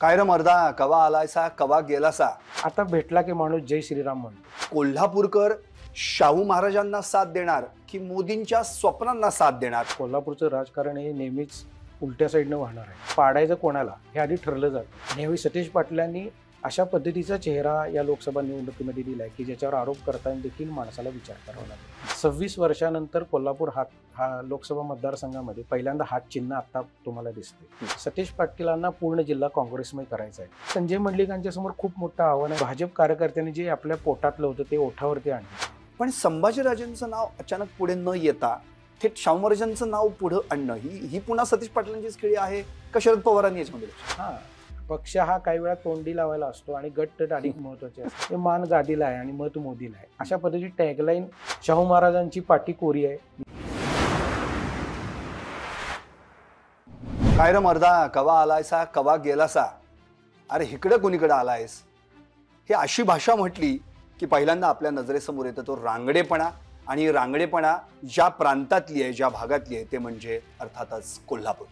काय रे मर्दा, कवा आलायसा कवा गेलासा. आता भेटला की माणूस जय श्रीराम म्हणतो. कोल्हापूरकर शाहू महाराजांना साथ देणार की मोदींच्या स्वप्नांना साथ देणार. कोल्हापूरचं राजकारण हे नेहमीच उलट्या साईडनं वाहणार आहे. पाडायचं कोणाला हे आधी ठरलं जातं. आणि यावेळी सतीश पाटलांनी अशा पद्धतीचा चेहरा या लोकसभा निवडणुकीमध्ये दिलाय की ज्याच्यावर आरोप करताना देखील माणसाला विचार करावा लागेल. 26 वर्षानंतर कोल्हापूर हा लोकसभा मतदारसंघामध्ये पहिल्यांदा हात चिन्ह आता तुम्हाला दिसते. सतीश पाटलांना पूर्ण जिल्हा काँग्रेसमय करायचा आहे. संजय मंडलिकांच्या समोर खूप मोठं आव्हान आहे. भाजप कार्यकर्त्यांनी जे आपल्या पोटातलं होतं ते ओठावरती आणलं. पण संभाजीराजेंचं नाव अचानक पुढे न येता थेट शाहू महाराजांचं नाव पुढे आणणं ही पुन्हा सतीश पाटलांचीच खेळी आहे का शरद पवारांनी याच्यामध्ये? पक्ष हा काही वेळा तोंडी लावायला असतो आणि गट अधिक महत्वाचे असते. ते मान गादीला आहे आणि मत मोदीला आहे. अशा पद्धतीची टॅगलाईन शाहू महाराजांची पाठी कोरी आहे. काय रे मर्दा, कवा आलायसा कवा गेलासा. अरे इकडे कुणीकडे आलायस, हे अशी भाषा म्हटली की पहिल्यांदा आपल्या नजरेसमोर येतो तो रांगडेपणा. आणि रांगडेपणा ज्या प्रांतातली आहे, ज्या भागातली आहे, ते म्हणजे अर्थातच कोल्हापूर.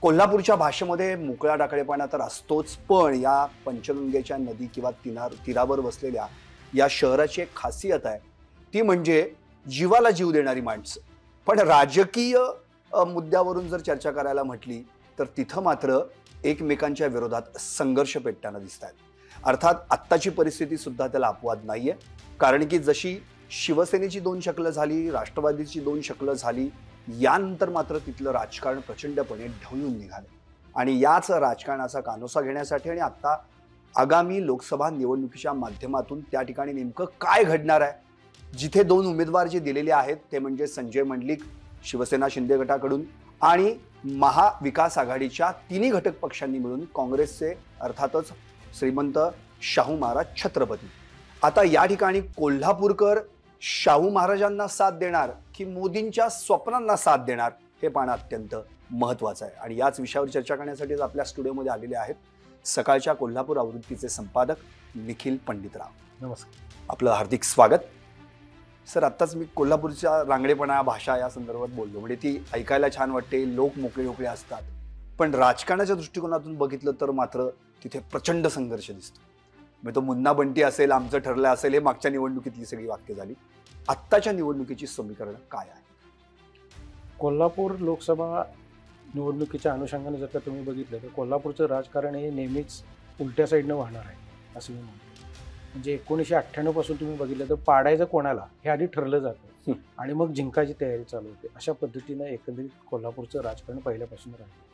कोल्हापूरच्या भाषेमध्ये मोकळा डाकळेपणा तर असतोच, पण या पंचगंगेच्या नदी किंवा तीरावर बसलेल्या या शहराची एक खासियत आहे, ती म्हणजे जीवाला जीव देणारी माणसं. पण राजकीय मुद्द्यावरून जर चर्चा करायला म्हटली तर तिथं मात्र एकमेकांच्या विरोधात संघर्ष पेटताना दिसत आहेत. अर्थात आत्ताची परिस्थिती सुद्धा त्याला अपवाद नाहीये, कारण की जशी शिवसेनेची 2 शकलं झाली, राष्ट्रवादीची 2 शकलं झाली, यानंतर मात्र तिथलं राजकारण प्रचंडपणे ढवळून निघालं. आणि याच राजकारणाचा कानोसा घेण्यासाठी आणि आता आगामी लोकसभा निवडणुकीच्या माध्यमातून त्या ठिकाणी नेमकं काय घडणार आहे, जिथे 2 उमेदवार जे दिलेले आहेत ते म्हणजे संजय मंडलिक शिवसेना शिंदे गटाकडून आणि महाविकास आघाडीच्या 3 घटक पक्षांनी मिळून काँग्रेसचे अर्थातच श्रीमंत शाहू महाराज छत्रपती. आता या ठिकाणी कोल्हापूरकर शाहू महाराजांना साथ देणार की मोदींच्या स्वप्नांना साथ देणार हे पाहणं अत्यंत महत्त्वाचं आहे. आणि याच विषयावर चर्चा करण्यासाठी आपल्या स्टुडिओमध्ये आलेले आहेत सकाळच्या कोल्हापूर आवृत्तीचे संपादक निखिल पंडितराव. नमस्कार, आपलं हार्दिक स्वागत. सर, आत्ताच मी कोल्हापूरच्या रांगडेपणा भाषा या संदर्भात बोललो, म्हणजे ती ऐकायला छान वाटते, लोक मोकळे मोकळे असतात, पण राजकारणाच्या दृष्टिकोनातून बघितलं तर मात्र तिथे प्रचंड संघर्ष दिसतो. म्हणजे तो मुन्ना बंटी असेल, आमचं ठरलं असेल, हे मागच्या निवडणुकीतली सगळी वाक्य झाली. आत्ताच्या निवडणुकीची समीकरण काय आहे? कोल्हापूर लोकसभा निवडणुकीच्या अनुषंगाने जर का तुम्ही बघितलं तर कोल्हापूरचं राजकारण हे नेहमीच उलट्या साईडनं वाहणार आहे असं मी म्हणतो. म्हणजे 1998 पासून तुम्ही बघितलं तर पाडायचं कोणाला हे आधी ठरलं जातं आणि मग जिंकायची तयारी चालू होते. अशा पद्धतीनं एकंदरीत कोल्हापूरचं राजकारण पहिल्यापासून राहिलं.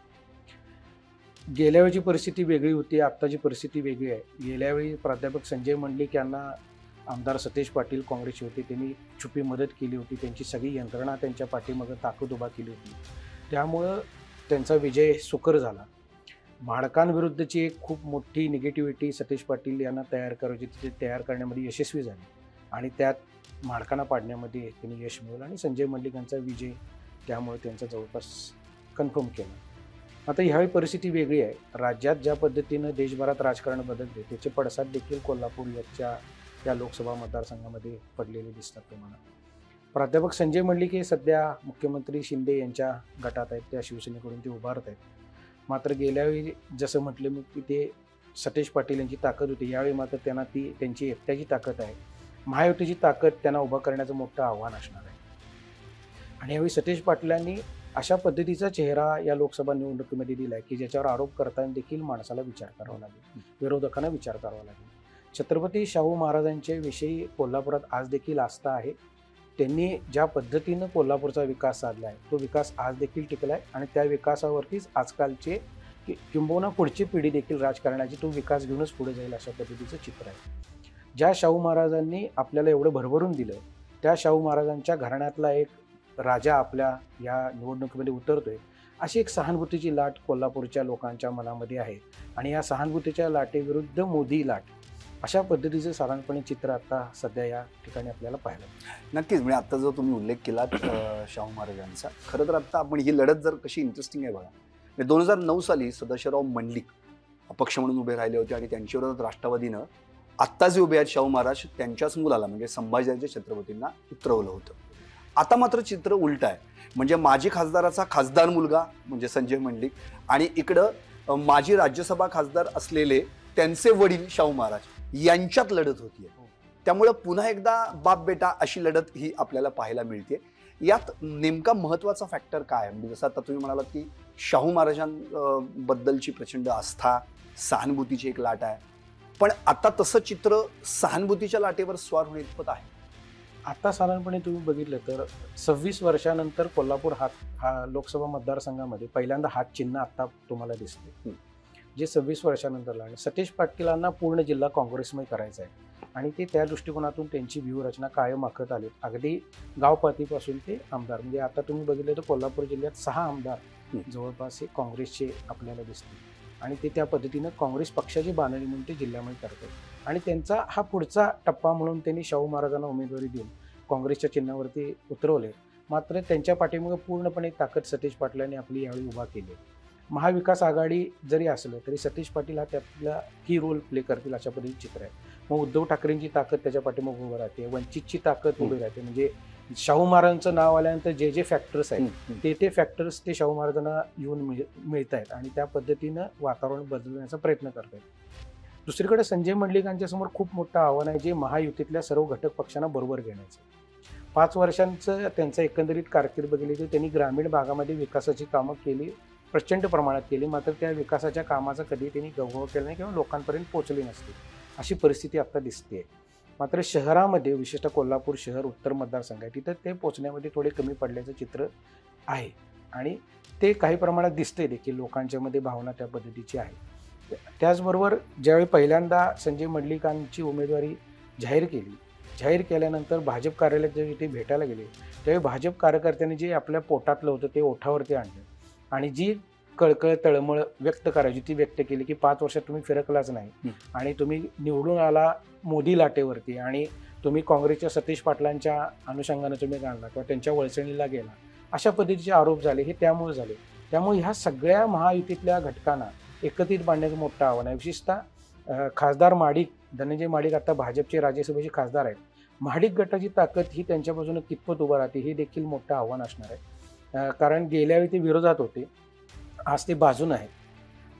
गेल्या वेळची परिस्थिती वेगळी होती, आत्ताची परिस्थिती वेगळी आहे. गेल्या वेळी प्राध्यापक संजय मंडलिक यांना आमदार सतीश पाटील काँग्रेसचे होते, त्यांनी छुपी मदत केली होती. त्यांची सगळी यंत्रणा त्यांच्या पाठीमागं ताकद उभा केली होती. त्यामुळं त्यांचा विजय सुकर झाला. म्हाडकांविरुद्धची एक खूप मोठी निगेटिव्हिटी सतीश पाटील यांना तयार करायची, ते तयार करण्यामध्ये यशस्वी झाले आणि त्यात म्हाडकांना पाडण्यामध्ये त्यांनी यश मिळवलं आणि संजय मंडलिकांचा विजय त्यामुळे त्यांचा जवळपास कन्फर्म केला. आता ह्यावेळी परिस्थिती वेगळी आहे. राज्यात ज्या पद्धतीनं देशभरात राजकारण बदलते त्याचे पडसाद देखील कोल्हापूर या लोकसभा मतदारसंघामध्ये पडलेले दिसतात तुम्हाला. प्राध्यापक संजय मंडलिक हे सध्या मुख्यमंत्री शिंदे यांच्या गटात आहेत, त्या शिवसेनेकडून ते उभारत आहेत. मात्र गेल्या वेळी जसं म्हटलं मी की ते सतीश पाटील यांची ताकद होती, यावेळी मात्र त्यांना त्यांची एकट्याची ताकद आहे. महायुतीची ताकद त्यांना उभा करण्याचं मोठं आव्हान असणार आहे. आणि यावेळी सतीश पाटलांनी अशा पद्धतीचा चेहरा या लोकसभा निवडणुकीमध्ये दिलाय की ज्याच्यावर आरोप करताना देखील माणसाला विचार करावा लागेल, विरोधकांना विचार करावा लागेल. छत्रपती शाहू महाराजांच्या विषयी कोल्हापुरात आज देखील आस्था आहे. त्यांनी ज्या पद्धतीनं कोल्हापूरचा विकास साधला आहे तो विकास आज देखील टिकला आहे आणि त्या विकासावरतीच आजकालचे किंबहुना पुढची पिढी देखील राजकारणाची तो विकास घेऊनच पुढे जाईल अशा पद्धतीचं चित्र आहे. ज्या शाहू महाराजांनी आपल्याला एवढं भरभरून दिलं त्या शाहू महाराजांच्या घराण्यातला एक राजा आपल्या या निवडणुकीमध्ये उतरतोय, अशी एक सहानुभूतीची लाट कोल्हापूरच्या लोकांच्या मनामध्ये आहे. आणि या सहानुभूतीच्या लाटेविरुद्ध मोदी लाट, अशा पद्धतीचं साधारणपणे चित्र आता सध्या या ठिकाणी आपल्याला पाहायला मिळतं. नक्कीच. म्हणजे आता जो तुम्ही उल्लेख केलात शाहू महाराजांचा, खरं तर आता आपण ही लढत जर कशी इंटरेस्टिंग आहे बघा. 2009 साली सदाशिवराव मंडलिक अपक्ष म्हणून उभे राहिले होते आणि त्यांच्या विरोधात राष्ट्रवादीनं आत्ता जे उभे आहेत शाहू महाराज त्यांच्याच मुलाला म्हणजे संभाजीराजे छत्रपतींना उतरवलं होतं. आता मात्र चित्र उलट आहे. म्हणजे माजी खासदाराचा खासदार मुलगा म्हणजे संजय मंडलिक आणि इकडं माजी राज्यसभा खासदार असलेले त्यांचे वडील शाहू महाराज यांच्यात लढत होतीये. त्यामुळे पुन्हा एकदा बाप बेटा अशी लढत ही आपल्याला पाहायला मिळते. यात नेमका महत्वाचा फॅक्टर काय आहे? म्हणजे जसं आता तुम्ही म्हणालात की शाहू महाराजांबद्दलची प्रचंड आस्था, सहानुभूतीची एक लाट आहे, पण आता तसं चित्र सहानुभूतीच्या लाटेवर स्वार होणे इतपत आहे. आता साधारणपणे तुम्ही बघितलं तर 26 वर्षानंतर कोल्हापूर हा लोकसभा मतदारसंघामध्ये पहिल्यांदा हात चिन्ह आता तुम्हाला दिसते, जे 26 वर्षानंतरला. आणि सतीश पाटीलांना पूर्ण जिल्हा काँग्रेसमय करायचा आहे आणि ते त्या दृष्टिकोनातून त्यांची व्यूहरचना कायम आखत आली. अगदी गावपातळीपासून ते आमदार, म्हणजे आता तुम्ही बघितलं तर कोल्हापूर जिल्ह्यात 6 आमदार जवळपास हे काँग्रेसचे आपल्याला दिसतील आणि ते त्या पद्धतीनं काँग्रेस पक्षाची बांधणी म्हणून ते जिल्ह्यामध्ये करतात. आणि त्यांचा हा पुढचा टप्पा म्हणून त्यांनी शाहू महाराजांना उमेदवारी देऊन काँग्रेसच्या चिन्हावरती उतरवले. मात्र त्यांच्या पाठीमागे पूर्णपणे ताकद सतीश पाटलांनी आपली यावेळी उभा केली. महाविकास आघाडी जरी असलं तरी सतीश पाटील हा त्यातला की रोल प्ले करतील अशा पद्धतीचे चित्र आहे. मग उद्धव ठाकरेंची ताकद त्याच्या पाठीमागे उभं राहते, वंचितची ताकद उभी राहते. म्हणजे शाहू महाराजांचं नाव आल्यानंतर जे जे फॅक्टर्स आहेत ते फॅक्टर्स ते शाहू महाराजांना येऊन मिळत आहेत आणि त्या पद्धतीनं वातावरण बदलण्याचा प्रयत्न करत आहेत. दुसरीकडे संजय मंडलिकांच्या समोर खूप मोठं आव्हान आहे, जे महायुतीतल्या सर्व घटक पक्षांना बरोबर घेण्याचं. 5 वर्षांचं त्यांचं एकंदरीत कारकीर्द बघितली तर त्यांनी ग्रामीण भागामध्ये विकासाची कामं केली, प्रचंड प्रमाणात केली. मात्र त्या विकासाच्या कामाचा कधी त्यांनी गौरव केला नाही किंवा लोकांपर्यंत पोहोचली नसते, अशी परिस्थिती आता दिसते. मात्र शहरामध्ये, विशेषतः कोल्हापूर शहर उत्तर मतदारसंघ आहे, तिथं ते पोहोचण्यामध्ये थोडे कमी पडल्याचं चित्र आहे आणि ते काही प्रमाणात दिसते देखील. लोकांच्या मध्ये भावना त्या पद्धतीची आहे. त्याचबरोबर ज्यावेळी पहिल्यांदा संजय मंडलिकांची उमेदवारी जाहीर केल्यानंतर भाजप कार्यालयात जेव्हा ते भेटायला गेले त्यावेळी भाजप कार्यकर्त्यांनी जे आपल्या पोटातलं होतं ते ओठावरती आणलं आणि जी कळकळ तळमळ व्यक्त करायची ती व्यक्त केली की 5 वर्षात तुम्ही फिरकलाच नाही आणि तुम्ही निवडून आला मोदी लाटेवरती आणि तुम्ही काँग्रेसच्या सतीश पाटलांच्या अनुषंगाने तुम्ही गाणला किंवा त्यांच्या वळसणीला गेला, अशा पद्धतीचे आरोप झाले. हे त्यामुळे झाले. त्यामुळे ह्या सगळ्या महायुतीतल्या घटकांना एकत्रित बांधण्याचं मोठं आव्हान आहे. विशेषतः खासदार माडिक, धनंजय माडिक आता भाजपचे राज्यसभेचे खासदार आहेत. माडिक गटाची ताकद ही त्यांच्यापासून कितपत उभं राहते हे देखील मोठं आव्हान असणार आहे. कारण गेल्यावेळी ते विरोधात होते, आज ते बाजून आहेत.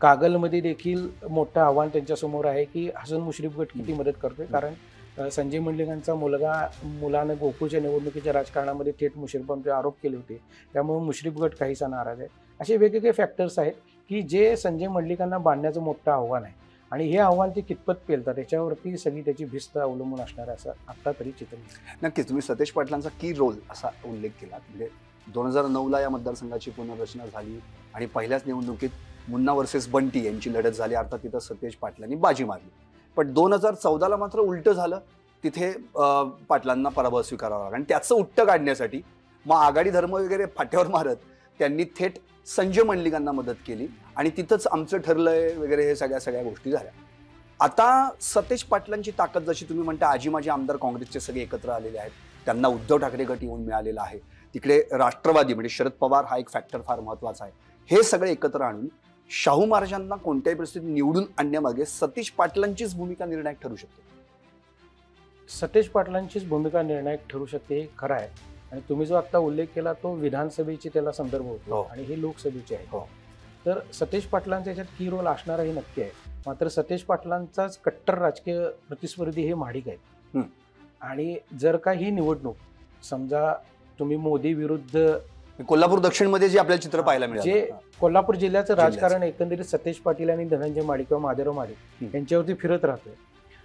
कागलमध्ये देखील मोठं आव्हान त्यांच्यासमोर आहे की हसन मुश्रीफ गट किती मदत करतोय. कारण संजय मंडलिकांचा मुलानं गोकुळच्या निवडणुकीच्या राजकारणामध्ये थेट मुश्रीफांचे आरोप केले होते, त्यामुळे मुश्रीफ गट काहीसा नाराज आहे. असे वेगवेगळे फॅक्टर्स आहेत की जे संजय मंडलिकांना बांधण्याचं मोठं आव्हान आहे आणि हे आव्हान ते कितपत पेलतात त्याच्यावरती सगळी त्याची भिस्त अवलंबून असणार असं आत्ता तरी चित्र. नक्कीच तुम्ही सतीश पाटलांचा की रोल असा उल्लेख केला. म्हणजे 2009ला या मतदारसंघाची पुनर्रचना झाली आणि पहिल्याच निवडणुकीत मुन्ना वर्सेस बंटी यांची लढत झाली. अर्थात तिथं सतीश पाटलांनी बाजी मारली. पण 2014ला मात्र उलट झालं. तिथे पाटलांना पराभव स्वीकारावा लागला आणि त्याचं उट्ट काढण्यासाठी मग आघाडी धर्म वगैरे फाट्यावर मारत त्यांनी थेट संजय मंडलिकांना मदत केली आणि तिथंच आमचं ठरलंय वगैरे हे सगळ्या गोष्टी झाल्या. आता सतीश पाटलांची ताकद जशी तुम्ही म्हणता, आजी माझे आमदार काँग्रेसचे सगळे एकत्र आलेले आहेत, त्यांना उद्धव ठाकरे गट येऊन मिळालेला आहे. तिकडे राष्ट्रवादी म्हणजे शरद पवार हा एक फॅक्टर फार महत्वाचा आहे. हे सगळे एकत्र आणून शाहू महाराजांना कोणत्याही परिस्थितीत निवडून आणण्यामागे सतीश पाटलांचीच भूमिका निर्णायक ठरू शकते. सतीश पाटलांचीच भूमिका निर्णायक ठरू शकते, हे खरं आहे. आणि तुम्ही जो आता उल्लेख केला तो विधानसभेची त्याला संदर्भ होतो आणि हे लोकसभेचे आहे. तर सतीश पाटलांचा याच्यात की रोल असणार हे नक्की आहे. मात्र सतीश पाटलांचाच कट्टर राजकीय प्रतिस्पर्धी हे माडिक आहेत. आणि जर का ही निवडणूक समजा तुम्ही मोदी विरुद्ध कोल्हापूर दक्षिण मध्ये जे आपल्याला चित्र पाहायला मिळालं, जे कोल्हापूर जिल्ह्याचं राजकारण एकंदरीत सतीश पाटील आणि धनंजय माडिक किंवा माधवराव माडिक यांच्यावरती फिरत राहतोय.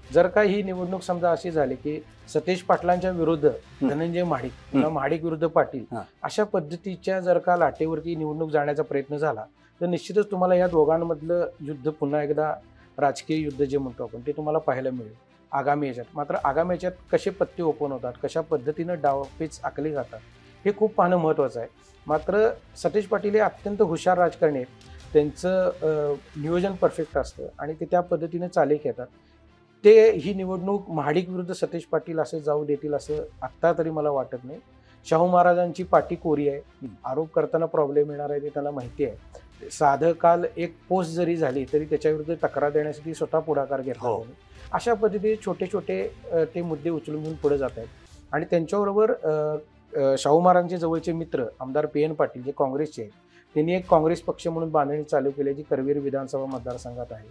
जर का ही निवडणूक समजा अशी झाली की सतीश पाटलांच्या विरुद्ध धनंजय माडिक किंवा माडिक विरुद्ध पाटील अशा पद्धतीच्या जर का लाटेवरती निवडणूक जाण्याचा प्रयत्न झाला तर निश्चितच तुम्हाला या दोघांमधलं युद्ध पुन्हा एकदा राजकीय युद्ध जे म्हणतो आपण ते तुम्हाला पाहायला मिळेल आगामी याच्यात. मात्र आगामी याच्यात कसे पत्ते ओपन होतात, कशा पद्धतीनं डावपेच आखले जातात हे खूप पाहणं महत्त्वाचं आहे. मात्र सतीश पाटील हे अत्यंत हुशार राजकारणी आहेत. त्यांचं नियोजन परफेक्ट असतं आणि ते त्या पद्धतीने चाले घेतात. ते ही निवडणूक महाडिक विरुद्ध सतीश पाटील असं जाऊ देतील असं आत्ता तरी मला वाटत नाही. शाहू महाराजांची पाठी कोरी आहे, आरोप करताना प्रॉब्लेम येणार आहे ते त्यांना माहिती आहे. साधं काल एक पोस्ट जरी झाली तरी त्याच्याविरुद्ध तक्रार देण्यासाठी स्वतः पुढाकार घेतला. अशा पद्धतीने छोटे छोटे ते मुद्दे उचलून घेऊन पुढे जात आहेत. आणि त्यांच्याबरोबर शाहू महाराजांचे जवळचे मित्र आमदार PN पाटील जे काँग्रेसचे आहेत त्यांनी एक काँग्रेस पक्ष म्हणून बांधणी चालू केली जी करवीर विधानसभा मतदारसंघात आहे.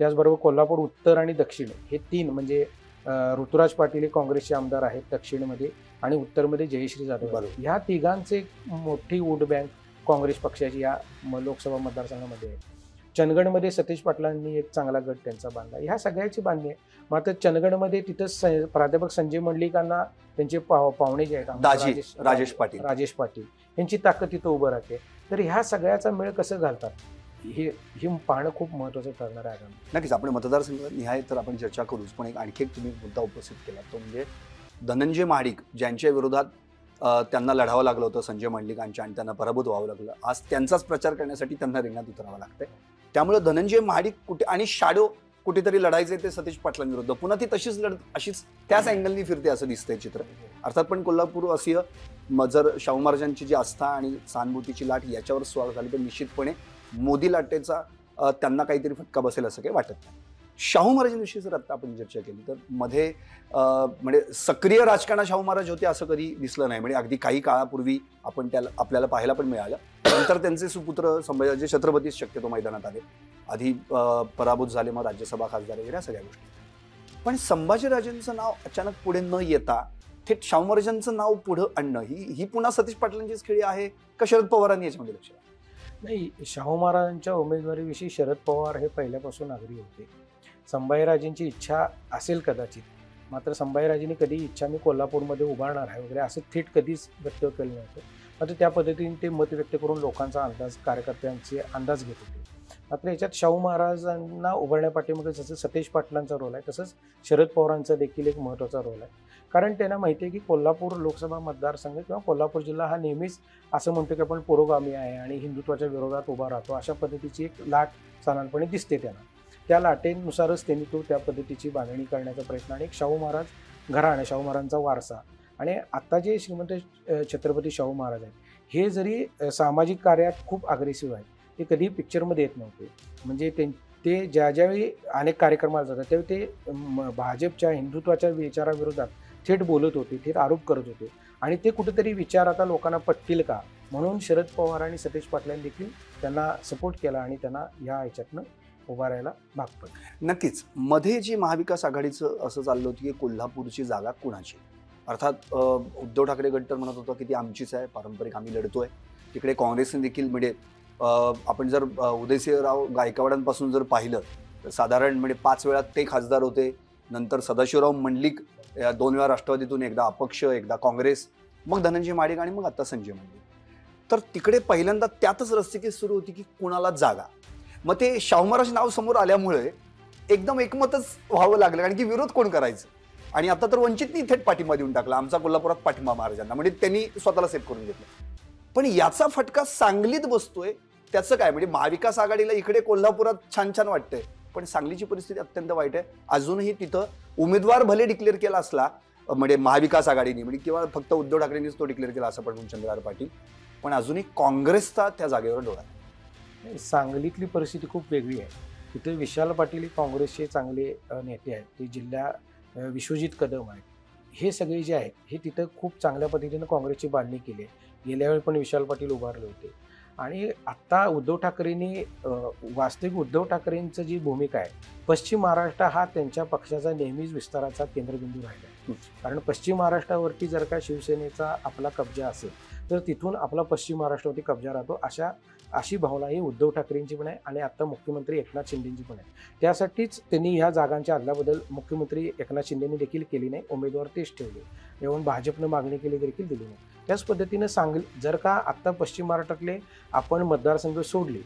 त्याचबरोबर कोल्हापूर उत्तर आणि दक्षिण हे 3 म्हणजे ऋतुराज पाटील हे काँग्रेसचे आमदार आहेत दक्षिणमध्ये आणि उत्तरमध्ये जयश्री जाधव. बरोबर. ह्या तिघांचे एक मोठी वोट बँक काँग्रेस पक्षाची या लोकसभा मतदारसंघामध्ये आहे. चंदगडमध्ये सतीश पाटलांनी एक चांगला गट त्यांचा बांधला. ह्या सगळ्याची बांधणी आहे. मात्र चंदगडमध्ये तिथं प्राध्यापक संजय मंडलिकांना त्यांचे पाहुणे जे आहेत दाजी राजेश पाटील यांची ताकद तिथं उभं राहते. तर ह्या सगळ्याचा मेळ कसं घालतात हे पाहणं खूप महत्त्वाचं ठरणार आहे. नक्कीच आपण मतदारसंघ निहाय तर आपण चर्चा करूच, पण आणखी एक तुम्ही मुद्दा उपस्थित केला तो म्हणजे धनंजय महाडिक ज्यांच्या विरोधात त्यांना लढावं लागलं होतं संजय मंडलिकांच्या आणि त्यांना पराभूत व्हावं लागलं. आज त्यांचाच प्रचार करण्यासाठी त्यांना रिंगणात उतरावं लागतंय. त्यामुळे धनंजय महाडिक कुठे आणि शॅडो कुठेतरी लढायचे ते सतीश पाटलांविरुद्ध पुन्हा ती तशीच अशीच त्याच अँगलनी फिरते असं दिसतंय चित्र. अर्थात पण कोल्हापूर असिय जर शाहू महाराजांची जी आस्था आणि सहानुभूतीची लाट याच्यावर स्वार झाली तर निश्चितपणे मोदी लाटेचा त्यांना काहीतरी फटका बसेल असं काही वाटत नाही. शाहू महाराजांविषयी जर आता आपण चर्चा केली तर मध्ये म्हणजे सक्रिय राजकारणात शाहू महाराज होते असं कधी दिसलं नाही. म्हणजे अगदी काही काळापूर्वी आपण आपल्याला पाहायला पण मिळालं. नंतर त्यांचे सुपुत्र संभाजी छत्रपतीच शक्यतो मैदानात आले. आधी पराभूत झाले, मग राज्यसभा खासदार वगैरे सगळ्या गोष्टी. पण संभाजीराजांचं नाव अचानक पुढे न येता थेट शाहू महाराजांचं नाव पुढे आणणं ही पुन्हा सतीश पाटलांचीच खेळी आहे का शरद पवारांनी याच्यामध्ये लक्ष? नाही, शाहू महाराजांच्या उमेदवारीविषयी शरद पवार हे पहिल्यापासून आग्रही होते. संभाजीराजेंची इच्छा असेल कदाचित, मात्र संभाजीराजेंनी कधी इच्छा मी कोल्हापूरमध्ये उभारणार आहे वगैरे असं थेट कधीच व्यक्त केलं नव्हतं. मात्र त्या पद्धतीने ते मत व्यक्त करून लोकांचा अंदाज, कार्यकर्त्यांचे अंदाज घेत होते. मात्र याच्यात शाहू महाराजांना उभारण्यापाठीमागे जसं सतीश पाटलांचा रोल आहे तसंच शरद पवारांचा देखील एक महत्त्वाचा रोल आहे. कारण त्यांना माहिती आहे की कोल्हापूर लोकसभा मतदारसंघ किंवा कोल्हापूर जिल्हा हा नेहमीच असं म्हणतो की आपण पुरोगामी आहे आणि हिंदुत्वाच्या विरोधात उभा राहतो, अशा पद्धतीची एक लाट साधारणपणे दिसते त्यांना. त्या लाटेनुसारच त्यांनी त्या पद्धतीची बांधणी करण्याचा प्रयत्न आणि शाहू महाराज घराणे, शाहू महाराजांचा वारसा आणि आता जे श्रीमंत छत्रपती शाहू महाराज आहेत हे जरी सामाजिक कार्यात खूप अग्रेसिव्ह आहेत, ते कधीही पिक्चरमध्ये येत नव्हते. म्हणजे ते ज्यावेळी अनेक कार्यक्रमाला जातात त्यावेळी ते भाजपच्या हिंदुत्वाच्या विचाराविरोधात थेट बोलत होते, थेट आरोप करत होते आणि ते कुठेतरी विचार आता लोकांना पटतील का म्हणून शरद पवार आणि सतीश पाटलांनी देखील त्यांना सपोर्ट केला आणि त्यांना या ह्याच्यातनं उभारायला भाग पडलं. नक्कीच मध्ये जी महाविकास आघाडीचं असं चाललं होतं की कोल्हापूरची जागा कुणाची. अर्थात उद्धव ठाकरे गट तर म्हणत होता की ती आमचीच आहे, पारंपरिक आम्ही लढतोय. तिकडे काँग्रेसने देखील म्हणजे आपण जर उदयसिंहराव गायकवाडांपासून जर पाहिलं तर साधारण म्हणजे 5 वेळा ते खासदार होते. नंतर सदाशिवराव मंडलिक 2 वेळा राष्ट्रवादीतून, एकदा अपक्ष, एकदा काँग्रेस, मग धनंजय महाडिक आणि मग आता संजय मंडलिक. तर तिकडे पहिल्यांदा त्यातच रस्तिकेस सुरू होती की कुणाला जागा. मग ते शाहू महाराज नाव समोर आल्यामुळे एकदम एकमतच व्हावं लागलं, कारण की विरोध कोण करायचं. आणि आता तर वंचितनी थेट पाठिंबा देऊन टाकला, आमचा कोल्हापुरात पाठिंबा महाराजांना, म्हणजे त्यांनी स्वतःला सेट करून घेतलं. पण याचा फटका सांगलीत बसतोय त्याचं काय? म्हणजे महाविकास आघाडीला इकडे कोल्हापुरात छान छान वाटतंय, पण सांगलीची परिस्थिती अत्यंत वाईट आहे. अजूनही तिथं उमेदवार भले डिक्लेअर केला असला म्हणजे महाविकास आघाडीने, म्हणजे किंवा फक्त उद्धव ठाकरेंनीच तो डिक्लेअर केला असं पण चंद्रकांत पाटील, पण अजूनही काँग्रेसचा त्या जागेवर डोळा आहे. सांगलीतली परिस्थिती खूप वेगळी आहे. तिथे विशाल पाटील हे काँग्रेसचे चांगले नेते आहेत, ते जिल्हा विश्वजित कदम आहेत, हे सगळे जे आहेत हे तिथं खूप चांगल्या पद्धतीनं काँग्रेसची बांधणी केली आहे. गेल्या वेळी पण विशाल पाटील उभारले होते. आणि आत्ता उद्धव ठाकरेंनी वास्तविक उद्धव ठाकरेंचं जी भूमिका आहे, पश्चिम महाराष्ट्र हा त्यांच्या पक्षाचा नेहमीच विस्ताराचा केंद्रबिंदू राहिला आहे. कारण पश्चिम महाराष्ट्रावरती जर का शिवसेनेचा आपला कब्जा असेल तर तिथून आपला पश्चिम महाराष्ट्रावरती कब्जा राहतो, अशी भावना ही उद्धव ठाकरेंची पण आहे आणि आता मुख्यमंत्री एकनाथ शिंदेंची पण आहे. त्यासाठीच त्यांनी ह्या जागांच्या अदलाबदल मुख्यमंत्री एकनाथ शिंदेंनी देखील केली नाही, उमेदवार तेच ठेवले. येऊन भाजपनं मागणी केली देखील दिली नाही. त्याच पद्धतीनं जर का आत्ता पश्चिम महाराष्ट्रातले आपण मतदारसंघ सोडले,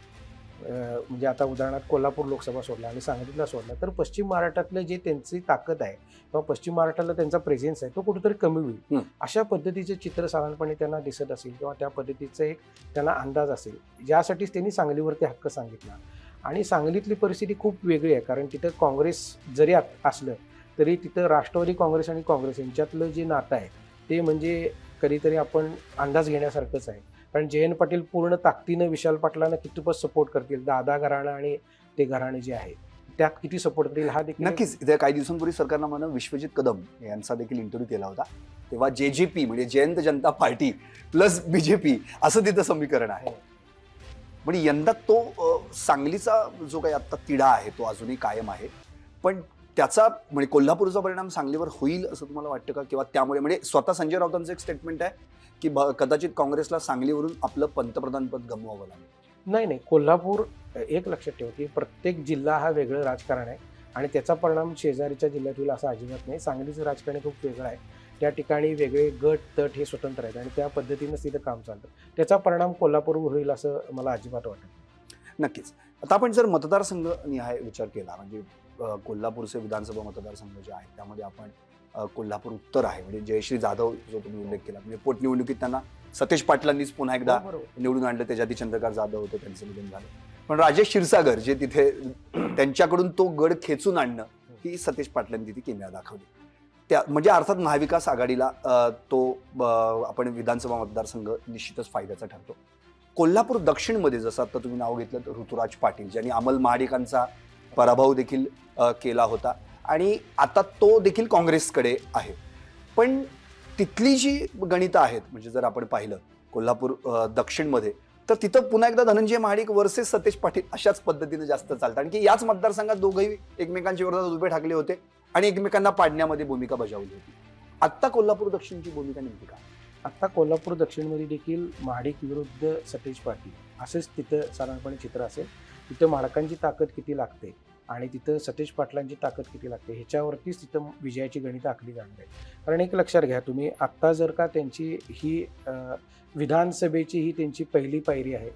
म्हणजे आता उदाहरणार्थ कोल्हापूर लोकसभा सोडला आणि सांगलीला सोडला, तर पश्चिम महाराष्ट्रातलं जे त्यांची ताकद आहे किंवा पश्चिम महाराष्ट्राला त्यांचा प्रेझेन्स आहे तो कुठेतरी कमी होईल. अशा पद्धतीचे चित्र साधारणपणे त्यांना दिसत असेल किंवा त्या पद्धतीचा एक त्यांना अंदाज असेल, ज्यासाठीच त्यांनी सांगलीवरती हक्क सांगितला. आणि सांगलीतली परिस्थिती खूप वेगळी आहे, कारण तिथं काँग्रेस जरी असलं तरी तिथं राष्ट्रवादी काँग्रेस आणि काँग्रेस यांच्यातलं जे नातं आहे ते म्हणजे कधीतरी आपण अंदाज घेण्यासारखंच आहे. कारण जयंत पाटील पूर्ण ताकदीनं विशाल पाटलांना कितपत सपोर्ट करतील, दादा घराणं आणि ते घराणे जे आहे त्यात किती सपोर्ट करतील हा देखील नक्कीच. इथे काही दिवसांपूर्वी सरकारनं मला विश्वजित कदम यांचा देखील इंटरव्ह्यू केला होता, तेव्हा JJP म्हणजे जयंत जनता पार्टी प्लस BJP असं तिथं समीकरण आहे. म्हणजे यंदा तो सांगलीचा जो काही आता तिढा आहे तो अजूनही कायम आहे, पण त्याचा म्हणजे कोल्हापूरचा परिणाम सांगलीवर होईल असं तुम्हाला वाटतं का? किंवा त्यामुळे म्हणजे स्वतः संजय राऊतांचं एक स्टेटमेंट आहे की कदाचित काँग्रेसला सांगलीवरून आपलं पंतप्रधानपद गमवावं लागेल. नाही नाही, कोल्हापूर एक लक्षात ठेवा की प्रत्येक जिल्हा हा वेगळं राजकारण आहे आणि त्याचा परिणाम शेजारीच्या जिल्ह्यात होईल असं अजिबात नाही. सांगलीचं राजकारण खूप वेगळं आहे. त्या ठिकाणी वेगळे गट तट हे स्वतंत्र आहेत आणि त्या पद्धतीनंच तिथं काम चालतं. त्याचा परिणाम कोल्हापूरवर होईल असं मला अजिबात वाटत नाही. नक्कीच. आता आपण जर मतदारसंघ निहाय विचार केला म्हणजे कोल्हापूरचे विधानसभा मतदारसंघ जे आहेत त्यामध्ये आपण कोल्हापूर उत्तर आहे म्हणजे जयश्री जाधव जो तुम्ही उल्लेख केला म्हणजे पोटनिवडणुकीत त्यांना सतेज पाटलांनीच पुन्हा एकदा निवडून आणलं. त्याच्या आधी चंद्रकांत जाधव होते, त्यांचं निधन झालं. पण राजेश क्षीरसागर जे तिथे त्यांच्याकडून तो गड खेचून आणणं ही सतेज पाटलांनी तिथे किमया दाखवली. त्या म्हणजे अर्थात महाविकास आघाडीला तो आपण विधानसभा मतदारसंघ निश्चितच फायद्याचा ठरतो. कोल्हापूर दक्षिणमध्ये जसं आता तुम्ही नाव घेतलं तर ऋतुराज पाटील ज्यांनी अमल महाडिकांचा पराभव देखील केला होता आणि आता तो देखील काँग्रेसकडे आहे. पण तिथली जी गणितं आहेत म्हणजे जर आपण पाहिलं कोल्हापूर दक्षिणमध्ये तर तिथं पुन्हा एकदा धनंजय महाडिक वर्सेस सतेज पाटील अशाच पद्धतीने जास्त चालतं. आणखी याच मतदारसंघात दोघंही एकमेकांच्या विरोधात उभे ठाकले होते आणि एकमेकांना पाडण्यामध्ये भूमिका बजावली होती. आत्ता कोल्हापूर दक्षिणची भूमिका नेमकी काय? आत्ता कोल्हापूर दक्षिणमध्ये देखील महाडिक विरुद्ध सतेज पाटील असंच तिथं साधारणपणे चित्र असेल. तिथं महाडकांची ताकद किती लागते आणि तिथं सतेज पाटलांची ताकद किती लागते ह्याच्यावरतीच तिथं विजयाची गणितं आखली जाणार आहे. कारण एक लक्षात घ्या तुम्ही, आत्ता जर का त्यांची ही विधानसभेची ही त्यांची पहिली पायरी आहे,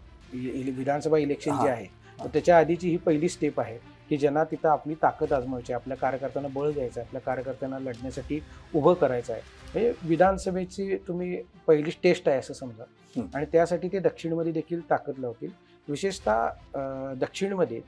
विधानसभा इलेक्शन जे आहे तर त्याच्या आधीची ही पहिली स्टेप आहे की ज्यांना तिथं आपली ताकद आजमावायची, आपल्या कार्यकर्त्यांना बळ द्यायचं आहे, आपल्या कार्यकर्त्यांना लढण्यासाठी उभं करायचं आहे. हे विधानसभेची तुम्ही पहिली टेस्ट आहे असं समजा आणि त्यासाठी ते दक्षिणमध्ये देखील ताकद लावतील. विशेषतः दक्षिणमध्ये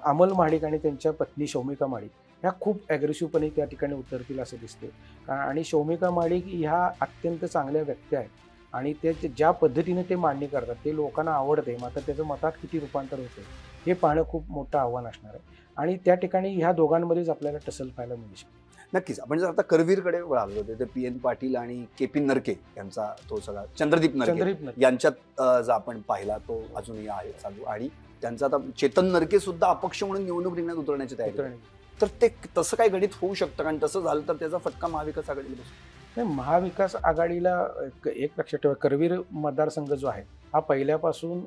अमल महाडिक आणि त्यांच्या पत्नी शौमिका महाडिक ह्या खूप ॲग्रेसिव्हपणे त्या ठिकाणी उतरतील असं दिसते. आणि शौमिका महाडिक ह्या अत्यंत चांगल्या व्यक्ती आहेत आणि ते ज्या पद्धतीने ते मांडणी करतात ते लोकांना आवडते. मात्र त्याचं मतात किती रूपांतर होते हे पाहणं खूप मोठं आव्हान असणार आहे आणि त्या ठिकाणी ह्या दोघांमध्येच आपल्याला टसल पाहायला मिळू शकते. नक्कीच. आपण जर आता करवीरकडे वळालो होते तर पी एन पाटील आणि के पी नरके यांचा तो सगळा चंद्रदीप नरके यांच्यात जर आपण पाहिला तो अजूनही आहे चालू आणि त्यांचा आता चेतन नरके सुद्धा अपक्ष म्हणून निवडणूक रिंगणात उतरण्याची तयारी. तर ते तसं काय गणित होऊ शकतं कारण तसं झालं तर त्याचा फटका महाविकास आघाडीला बसतो. नाही, महाविकास आघाडीला एक लक्षात ठेवा, करवीर मतदारसंघ जो आहे हा पहिल्यापासून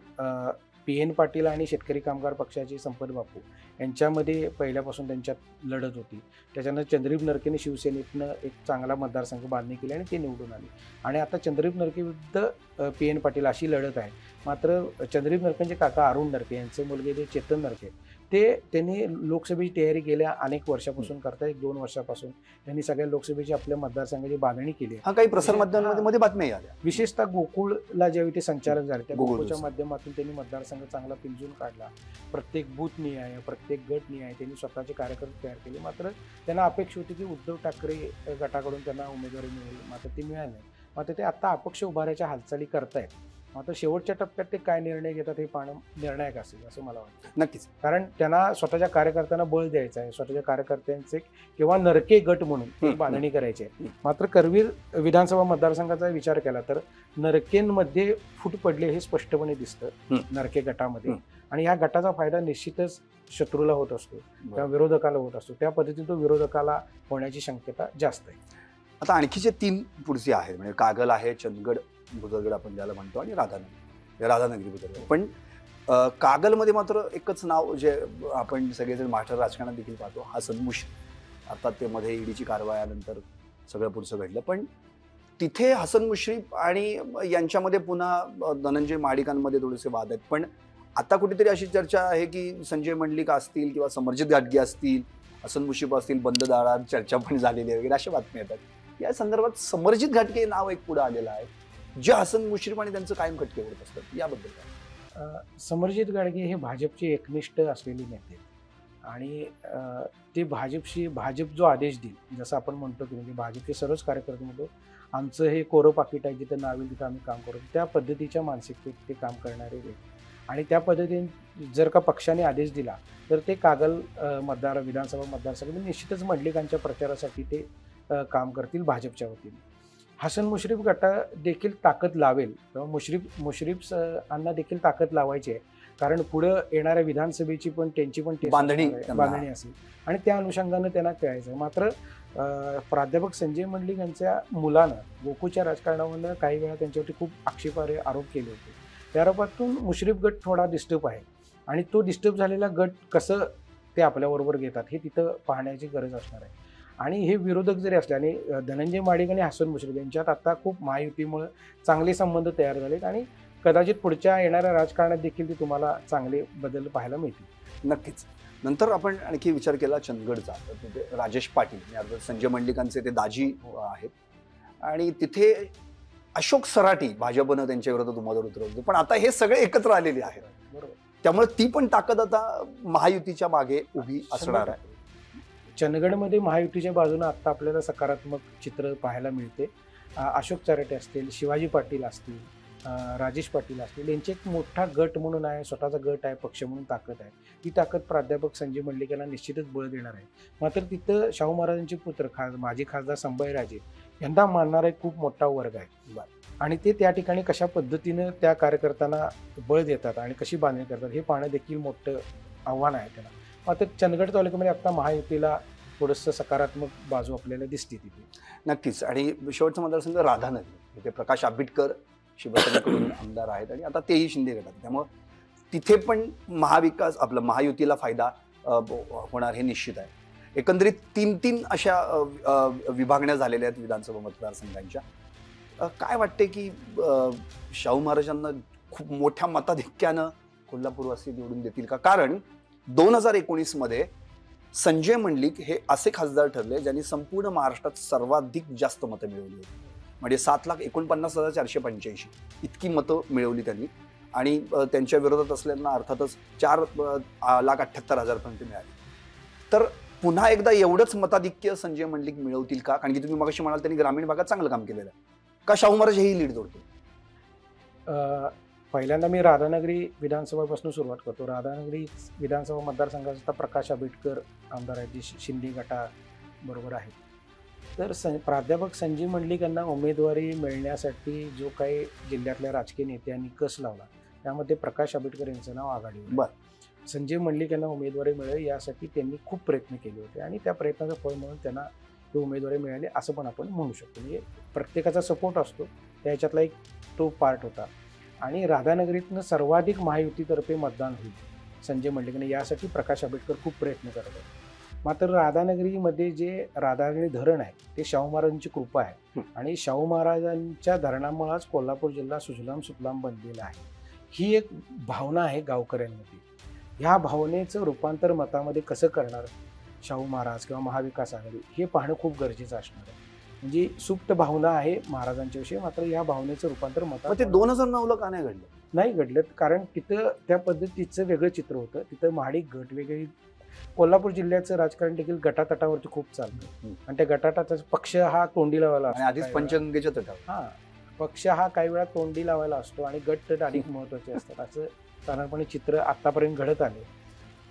पी एन पाटील आणि शेतकरी कामगार पक्षाचे संपत बापू यांच्यामध्ये पहिल्यापासून त्यांच्यात लढत होती. त्याच्यानं चंद्रदीप नरकेने शिवसेनेतनं एक चांगला मतदारसंघ बांधणी केली आणि ते निवडून आले आणि आता चंद्रदीप नरके विरुद्ध पी एन पाटील अशी लढत आहे. मात्र चंद्रदीप नरकेंचे काका अरुण नरके यांचे मुलगे जे चेतन नरके त्यांनी लोकसभेची तयारी गेल्या अनेक वर्षापासून करता 1-2 वर्षापासून त्यांनी सगळ्या लोकसभेची आपल्या मतदारसंघाची बांधणी केली. हा काही प्रसारमाध्यमांमध्ये बातम्या आल्या. विशेषतः गोकुळला ज्यावेळी ते संचालक झाले त्या गोकुळच्या माध्यमातून त्यांनी मतदारसंघ चांगला पिंजून काढला. प्रत्येक बूथ निहाय प्रत्येक गट निहाय त्यांनी स्वतःचे कार्यकर्ते तयार केले. मात्र त्यांना अपेक्षा होती की उद्धव ठाकरे गटाकडून त्यांना उमेदवारी मिळेल, मात्र ती मिळाली नाही. मात्र ते आता अपक्ष उभारायच्या हालचाली करतायत. मात्र शेवटच्या टप्प्यात ते काय निर्णय घेतात हे पाहणं निर्णायक असेल असं मला वाटतं. नक्कीच. कारण त्यांना स्वतःच्या कार्यकर्त्यांना बळ द्यायचं आहे, स्वतःच्या कार्यकर्त्यांचे किंवा नरके गट म्हणून बांधणी करायची आहे. मात्र करवीर विधानसभा मतदारसंघाचा विचार केला तर नरकेंमध्ये फूट पडले हे स्पष्टपणे दिसतं नरके गटामध्ये आणि या गटाचा फायदा निश्चितच शत्रूला होत असतो किंवा विरोधकाला होत असतो. त्या पद्धतीने तो विरोधकाला होण्याची शक्यता जास्त आहे. आता आणखीचे 3 पुढचे आहेत म्हणजे कागल आहे, चंदगड बुदरगड आपण ज्याला म्हणतो आणि राधानगरी बुदरगड. पण कागलमध्ये मात्र एकच नाव जे आपण सगळेजण महाराष्ट्र राजकारणात देखील पाहतो, हसन मुश्रीफ. अर्थात ते मध्ये ईडीची कारवायानंतर सगळं पुढचं घडलं. पण तिथे हसन मुश्रीफ आणि यांच्यामध्ये पुन्हा धनंजय महाडिकांमध्ये थोडेसे वाद आहेत. पण आता कुठेतरी अशी चर्चा आहे की संजय मंडलिक असतील किंवा समरजित घाटगे असतील, हसन मुश्रीफ असतील, बंद दारात चर्चा पण झालेली आहे वगैरे अशा बातम्या येतात. या संदर्भात समरजित घाटगे नाव एक पुढे आलेलं आहे जे हसन मुश्रीफ आणि त्यांचं कायम खटके होत असतात. याबद्दल काय? समरजित घाटगे हे भाजपचे एकनिष्ठ असलेले नेते आणि ते भाजप जो आदेश देईल, जसं आपण म्हणतो की म्हणजे भाजपचे सर्वच कार्यकर्ते म्हणतो आमचं हे कोरं पाकिट आहे, जिथं नावेल तिथं आम्ही काम करतो, त्या पद्धतीच्या मानसिकतेत ते काम करणारे व्यक्ती आणि त्या पद्धतीने जर का पक्षाने आदेश दिला तर ते कागल विधानसभा मतदारसंघामध्ये निश्चितच मंडलिकांच्या प्रचारासाठी ते काम करतील भाजपच्या वतीने. हसन मुश्रीफ गटा देखील ताकद लावेल किंवा मुश्रीफ यांना देखील ताकद लावायची आहे, कारण पुढं येणाऱ्या विधानसभेची पण त्यांची पण टेस्ट बांधणी असणार आहे, बांधणी असेल आणि त्या अनुषंगानं त्यांना खेळायचं आहे. मात्र प्राध्यापक संजय मंडलिक यांच्या मुलानं गोकुळच्या राजकारणामधनं काही वेळा त्यांच्यावरती खूप आक्षेपार्ह आरोप केले होते. त्या आरोपातून मुश्रीफ गट थोडा डिस्टर्ब आहे आणि तो डिस्टर्ब झालेला गट कसं ते आपल्याबरोबर घेतात हे तिथं पाहण्याची गरज असणार आहे. आणि हे विरोधक जरी असले आणि धनंजय माडिक आणि हसन मुश्रीफ यांच्यात आता खूप महायुतीमुळे चांगले संबंध तयार झालेत आणि कदाचित पुढच्या येणाऱ्या राजकारणात देखील ते तुम्हाला चांगले बदल पाहायला मिळतील. नक्कीच. नंतर आपण आणखी विचार केला चंदगडचा, तर तिथे राजेश पाटील म्हणजे अर्थात संजय मंडलिकांचे ते दाजी आहेत आणि तिथे अशोक सराटी भाजपनं त्यांच्या विरोधात उमेदवार उतरवले, पण आता हे सगळे एकत्र आलेले आहेत. बरोबर. त्यामुळे ती पण ताकद आता महायुतीच्या मागे उभी असणार आहे. चंदगडमध्ये महायुतीच्या बाजूने आता आपल्याला सकारात्मक चित्र पाहायला मिळते. अशोक चराटे असतील, शिवाजी पाटील असतील, राजेश पाटील असतील, यांचे एक मोठा गट म्हणून आहे, स्वतःचा गट आहे, पक्ष म्हणून ताकद आहे. ती ताकद प्राध्यापक संजय मंडलिक यांना निश्चितच बळ देणार आहे. मात्र तिथं शाहू महाराजांचे पुत्र माजी खासदार संभाजीराजे यांना मानणारा एक खूप मोठा वर्ग आहे आणि ते त्या ठिकाणी कशा पद्धतीनं त्या कार्यकर्त्यांना बळ देतात आणि कशी बांधणी करतात हे पाहणं देखील मोठं आव्हान आहे त्यांना. मात्र चंदगड तालुक्यामध्ये आता महायुतीला थोडंसं सकारात्मक बाजू आपल्याला दिसते तिथे. नक्कीच. आणि शेवटचा मतदारसंघ राधानगरी, इथे प्रकाश आंबेडकर शिवसेनेकडून आमदार आहेत आणि आता तेही शिंदे गटात, त्यामुळं तिथे पण महाविकास आपलं महायुतीला फायदा होणार हे निश्चित आहे. एकंदरीत 3 अशा विभागण्या झालेल्या आहेत विधानसभा मतदारसंघांच्या. काय वाटते की शाहू महाराजांना खूप मोठ्या मताधिक्यानं कोल्हापूरवासी निवडून देतील का? कारण 2019 मध्ये संजय मंडलिक हे असे खासदार ठरले ज्यांनी संपूर्ण महाराष्ट्रात सर्वाधिक जास्त मतं मिळवली होती. म्हणजे 7,49,485 इतकी मतं मिळवली त्यांनी आणि त्यांच्या विरोधात असलेल्यांना अर्थातच 4,78,000 पर्यंत मिळाली. तर पुन्हा एकदा एवढंच मताधिक्य संजय मंडलिक मिळवतील का? कारण की तुम्ही मगाशी म्हणाल त्यांनी ग्रामीण भागात चांगलं काम केलेलं आहे. का शाहू महाराज हेही लीड जोडतील? पहिल्यांदा मी राधानगरी विधानसभापासून सुरुवात करतो. राधानगरी विधानसभा मतदारसंघाचा प्रकाश आंबेडकर आमदार आहेत, जे शिंदे गटाबरोबर आहेत. तर प्राध्यापक संजय मंडलिक यांना उमेदवारी मिळण्यासाठी जो काही जिल्ह्यातल्या राजकीय नेत्यांनी कस लावला त्यामध्ये प्रकाश आंबेडकर यांचं नाव आघाडीवर. संजय मंडलिक यांना उमेदवारी मिळेल यासाठी त्यांनी खूप प्रयत्न केले होते आणि त्या प्रयत्नाचं फळ म्हणून त्यांना ती उमेदवारी मिळाली असं पण आपण म्हणू शकतो. म्हणजे प्रत्येकाचा सपोर्ट असतो, त्याच्यातला एक तो पार्ट होता. आणि राधानगरीतनं सर्वाधिक महायुतीतर्फे मतदान होईल संजय मंडलिकांनी, यासाठी प्रकाश आंबेडकर खूप प्रयत्न करत आहेत. मात्र राधानगरीमध्ये जे राधानगरी धरण आहे ते शाहू महाराजांची कृपा आहे आणि शाहू महाराजांच्या धरणामुळेच कोल्हापूर जिल्हा सुजलाम सुफलाम बनलेला आहे. ही एक भावना आहे गावकऱ्यांमध्ये. ह्या भावनेचं रूपांतर मतामध्ये कसं करणार शाहू महाराज किंवा महाविकास आघाडी हे पाहणं खूप गरजेचं असणार आहे. म्हणजे सुप्त भावना आहे महाराजांच्या विषयी, मात्र या भावनेचं रूपांतर मतात. ते 2009ला का नाही घडलं? नाही घडलं कारण तिथं त्या पद्धतीचं वेगळं चित्र होतं. तिथं महाडिक गट वेगळी, कोल्हापूर जिल्ह्याचं राजकारण देखील गटातटावरती खूप चालतं आणि त्या गटाटाचा पक्ष हा तोंडी लावायला असतो. आधीच पंचगंगेच्या तटावर पक्ष हा काही वेळा तोंडी लावायला असतो आणि गट तट अधिक महत्वाचे असतात असं साधारणपणे चित्र आतापर्यंत घडत आले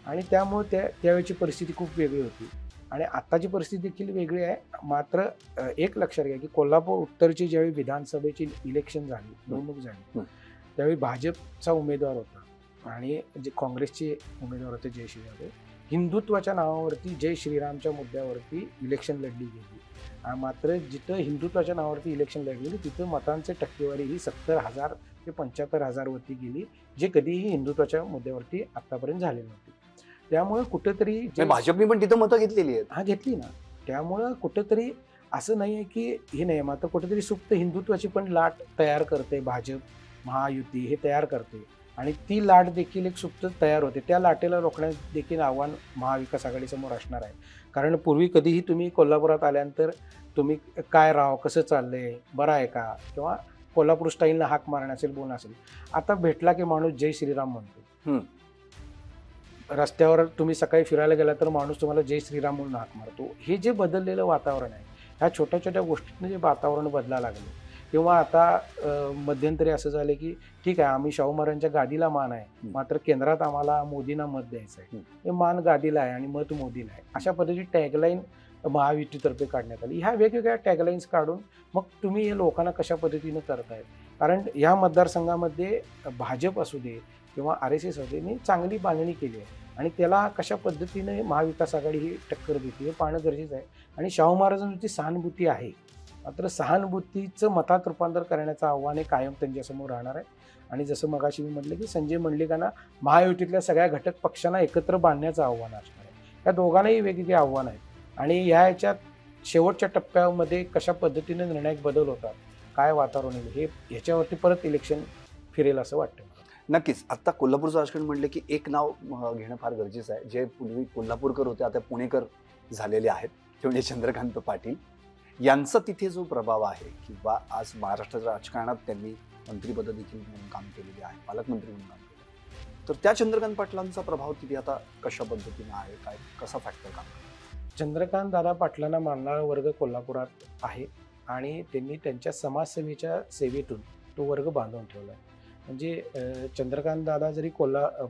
आणि त्यामुळे त्यावेळची परिस्थिती खूप वेगळी होती आणि आत्ताची परिस्थिती देखील वेगळी आहे. मात्र एक लक्षात घ्या की कोल्हापूर उत्तरची ज्यावेळी विधानसभेची इलेक्शन झाली, निवडणूक झाली, त्यावेळी भाजपचा उमेदवार होता आणि जे काँग्रेसचे उमेदवार होते जय श्रीराम, हिंदुत्वाच्या नावावरती जय श्रीरामच्या मुद्द्यावरती इलेक्शन लढली गेली. मात्र जिथं हिंदुत्वाच्या नावावरती इलेक्शन लढली तिथं मतांची टक्केवारी ही 70,000 ते 75,000 वरती गेली, जे कधीही हिंदुत्वाच्या मुद्द्यावरती आतापर्यंत झाले नव्हते. त्यामुळे कुठेतरी भाजपने पण तिथं मतं घेतलेली आहेत. घेतली ना. त्यामुळं कुठेतरी असं नाही आहे की हे नाही, मात्र कुठेतरी सुप्त हिंदुत्वाची पण लाट तयार करते भाजप, महायुती हे तयार करते आणि ती लाट देखील एक सुप्त तयार होते. त्या लाटेला रोखण्यास देखील आव्हान महाविकास आघाडीसमोर असणार आहे. कारण पूर्वी कधीही तुम्ही कोल्हापुरात आल्यानंतर तुम्ही काय राव, कसं चाललंय, बरं आहे का, किंवा कोल्हापूर स्टाईलनं हाक मारणं असेल, बोलणं असेल. आता भेटला की माणूस जय श्रीराम म्हणतो. रस्त्यावर तुम्ही सकाळी फिरायला गेला तर माणूस तुम्हाला जय श्रीराम म्हणून हाक मारतो. हे जे बदललेलं वातावरण आहे, ह्या छोट्या छोट्या गोष्टीतनं जे वातावरण बदलायला लागलं. किंवा आता मध्यंतरी असं झालं की ठीक आहे आम्ही शाहू महाराजांच्या गादीला मान आहे, मात्र केंद्रात आम्हाला मोदींना मत द्यायचं आहे. हे मान गादीला आहे आणि मत मोदीला आहे, अशा पद्धतीची टॅगलाईन महायुतीतर्फे काढण्यात आली. ह्या वेगवेगळ्या टॅगलाईन्स काढून मग तुम्ही हे लोकांना कशा पद्धतीनं करतायत, कारण ह्या मतदारसंघामध्ये भाजप असू दे किंवा RSS असू दे यांनी चांगली बांधणी केली आहे आणि त्याला कशा पद्धतीने महाविकास आघाडी ही टक्कर देते हे पाहणं गरजेचं आहे. आणि शाहू महाराजांची सहानुभूती आहे, मात्र सहानुभूतीचं मतात रूपांतर करण्याचं आव्हान हे कायम त्यांच्यासमोर राहणार आहे. आणि जसं मगाशी मी म्हटलं की संजय मंडलिकांना महायुतीतल्या सगळ्या घटक पक्षांना एकत्र बांधण्याचं आव्हान असणार आहे. या दोघांनाही वेगवेगळे आव्हान आहेत आणि ह्याच्यात शेवटच्या टप्प्यामध्ये कशा पद्धतीने निर्णायक बदल होतात, काय वातावरण येईल, हे ह्याच्यावरती परत इलेक्शन फिरेल असं वाटतं. नक्कीच. आता कोल्हापूरचं राजकारण म्हटलं की एक नाव घेणं फार गरजेचं आहे. जे पूर्वी कोल्हापूरकर होते आता पुणेकर झालेले आहेत, ते म्हणजे चंद्रकांत पाटील यांचा तिथे जो प्रभाव आहे किंवा आज महाराष्ट्राच्या राजकारणात त्यांनी मंत्रिपद देखील म्हणून काम केलेले आहे, पालकमंत्री म्हणून काम केलं, तर त्या चंद्रकांत पाटलांचा प्रभाव तिथे आता कशा पद्धतीने आहे, काय कसा फॅक्टर काम करतो? चंद्रकांत दादा पाटलांना मानणारा वर्ग कोल्हापुरात आहे आणि त्यांनी त्यांच्या समाजसेवेच्या सेवेतून तो वर्ग बांधून ठेवला आहे. म्हणजे चंद्रकांत दादा जरी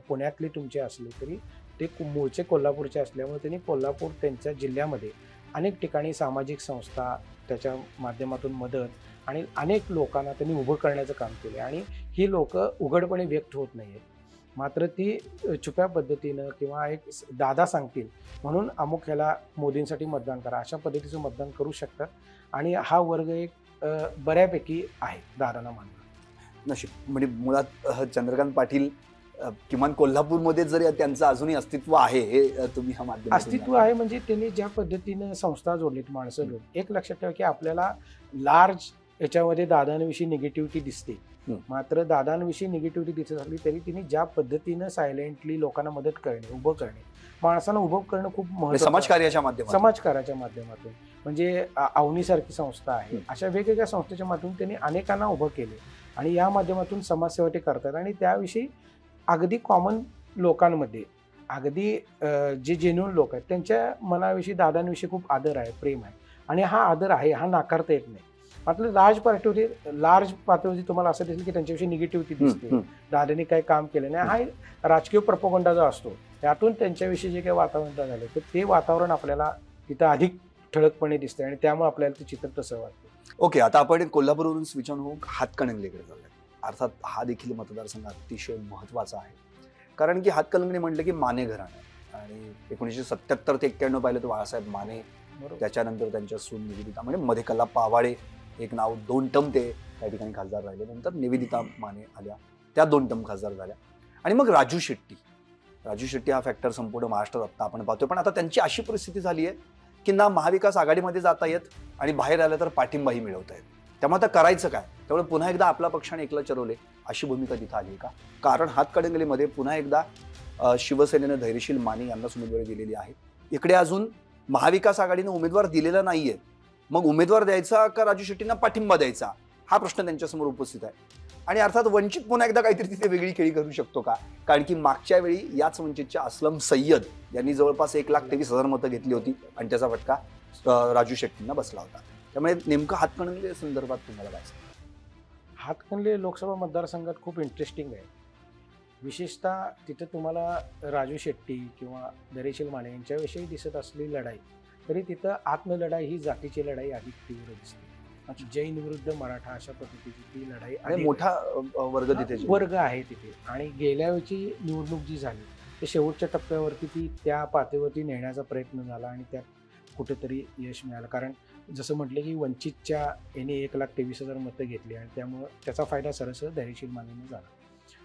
पुण्यातले तुमचे असले तरी ते मूळचे कोल्हापूरचे असल्यामुळे त्यांनी कोल्हापूर त्यांच्या जिल्ह्यामध्ये अनेक ठिकाणी सामाजिक संस्था त्याच्या माध्यमातून मदत आणि अनेक लोकांना त्यांनी उभं करण्याचं काम केलं आणि ही लोक उघडपणे व्यक्त होत नाही आहेत, मात्र ती छुप्या पद्धतीनं किंवा एक दादा सांगतील म्हणून अमुक ह्याला मोदींसाठी मतदान करा अशा पद्धतीचं मतदान करू शकतात आणि हा वर्ग एक बऱ्यापैकी आहे दादांना मानणार. नशीब म्हणजे मुळात चंद्रकांत पाटील किमान कोल्हापूरमध्ये जरी त्यांचं अजूनही अस्तित्व आहे हे तुम्ही हा माध्यम अस्तित्व आहे. म्हणजे त्यांनी ज्या पद्धतीनं संस्था जोडलीत, माणसं जोडली, एक लक्षात ठेवा की आपल्याला लार्ज याच्यामध्ये दादांविषयी निगेटिव्हिटी दिसते, मात्र दादांविषयी निगेटिव्हिटी दिसत असली तरी त्यांनी ज्या पद्धतीनं सायलेंटली लोकांना मदत करणे, उभं करणे, माणसांना उभं करणं खूप महत्त्वाचं, समाजकार्याच्या माध्यमातून म्हणजे अवनीसारखी संस्था आहे, अशा वेगवेगळ्या संस्थेच्या माध्यमातून त्यांनी अनेकांना उभं केले आणि या माध्यमातून समाजसेवा ते करतात. आणि त्याविषयी अगदी कॉमन लोकांमध्ये अगदी जे जेन्युइन लोक आहेत त्यांच्या मनाविषयी दादांविषयी खूप आदर आहे, प्रेम आहे आणि हा आदर आहे, हा नाकारता येत नाही. मात्र लार्ज पातळीवरती तुम्हाला असं दिसेल की त्यांच्याविषयी निगेटिव्हिटी दिसते, दादांनी काही काम केलं नाही, हा राजकीय प्रपोगंडा जो असतो त्यातून त्यांच्याविषयी जे काही वातावरण झालं तर ते वातावरण आपल्याला तिथं अधिक ठळकपणे दिसते आणि त्यामुळे आपल्याला ते चित्र तसं वाटतं. ओके, आता आपण कोल्हापूरवरून स्विच ऑन होऊन हातकणंगलेकडे जाऊया. अर्थात हा देखील मतदारसंघ अतिशय महत्त्वाचा आहे, कारण की हातकणंगले म्हटलं की माने घराणं आणि 1977 ते 91 पाहिलं तर बाळासाहेब माने, त्याच्यानंतर त्यांच्या सून निवेदिता, म्हणजे मध्ये कल्लाप्पा आवाडे एक नाव, 2 टर्म ते त्या ठिकाणी खासदार राहिले, नंतर निवेदिता माने आल्या, त्या 2 टर्म खासदार झाल्या आणि मग राजू शेट्टी हा फॅक्टर संपूर्ण महाराष्ट्रात आता आपण पाहतोय. पण आता त्यांची अशी परिस्थिती झाली आहे की ना महाविकास आघाडीमध्ये जाता येत आणि बाहेर आलं तर पाठिंबाही मिळवता येत. त्यामुळे आता करायचं काय? त्यामुळे पुन्हा एकदा आपला पक्षाने एकला चरवले अशी भूमिका तिथं आली का? कारण हातकणंगलेमध्ये पुन्हा एकदा शिवसेनेनं धैर्यशील माने यांनाच उमेदवारी दिलेली आहे. इकडे अजून महाविकास आघाडीनं उमेदवार दिलेला नाहीये. मग उमेदवार द्यायचा का राजू शेट्टींना पाठिंबा द्यायचा हा प्रश्न त्यांच्यासमोर उपस्थित आहे. आणि अर्थात वंचित पुन्हा एकदा काहीतरी तिथे वेगळी खेळी करू शकतो का? कारण की मागच्या वेळी याच वंचितच्या अस्लम सय्यद यांनी जवळपास 1,23,000 मतं घेतली होती आणि त्याचा फटका राजू शेट्टींना बसला होता. त्यामुळे नेमकं हातकणंगले संदर्भात तुम्हाला काय सांगायचं? हातकणंगले लोकसभा मतदारसंघात खूप इंटरेस्टिंग आहे. विशेषतः तिथं तुम्हाला राजू शेट्टी किंवा धैर्यशील माने यांच्याविषयी दिसत असलेली लढाई, तरी तिथं आत्मलढाई ही जातीची लढाई अधिक तीव्र दिसते. जैन विरुद्ध मराठा अशा पद्धतीची ती लढाई आणि मोठा वर्ग आहे तिथे. आणि गेल्या वेळची निवडणूक जी झाली ते शेवटच्या टप्प्यावरती ती त्या पातळीवरती नेण्याचा प्रयत्न झाला आणि त्यात कुठेतरी यश मिळालं. कारण जसं म्हटलं की वंचितच्या याने 1,23,000 मतं घेतली आणि त्यामुळं त्याचा फायदा सरसर धैर्यशील मानेने झाला.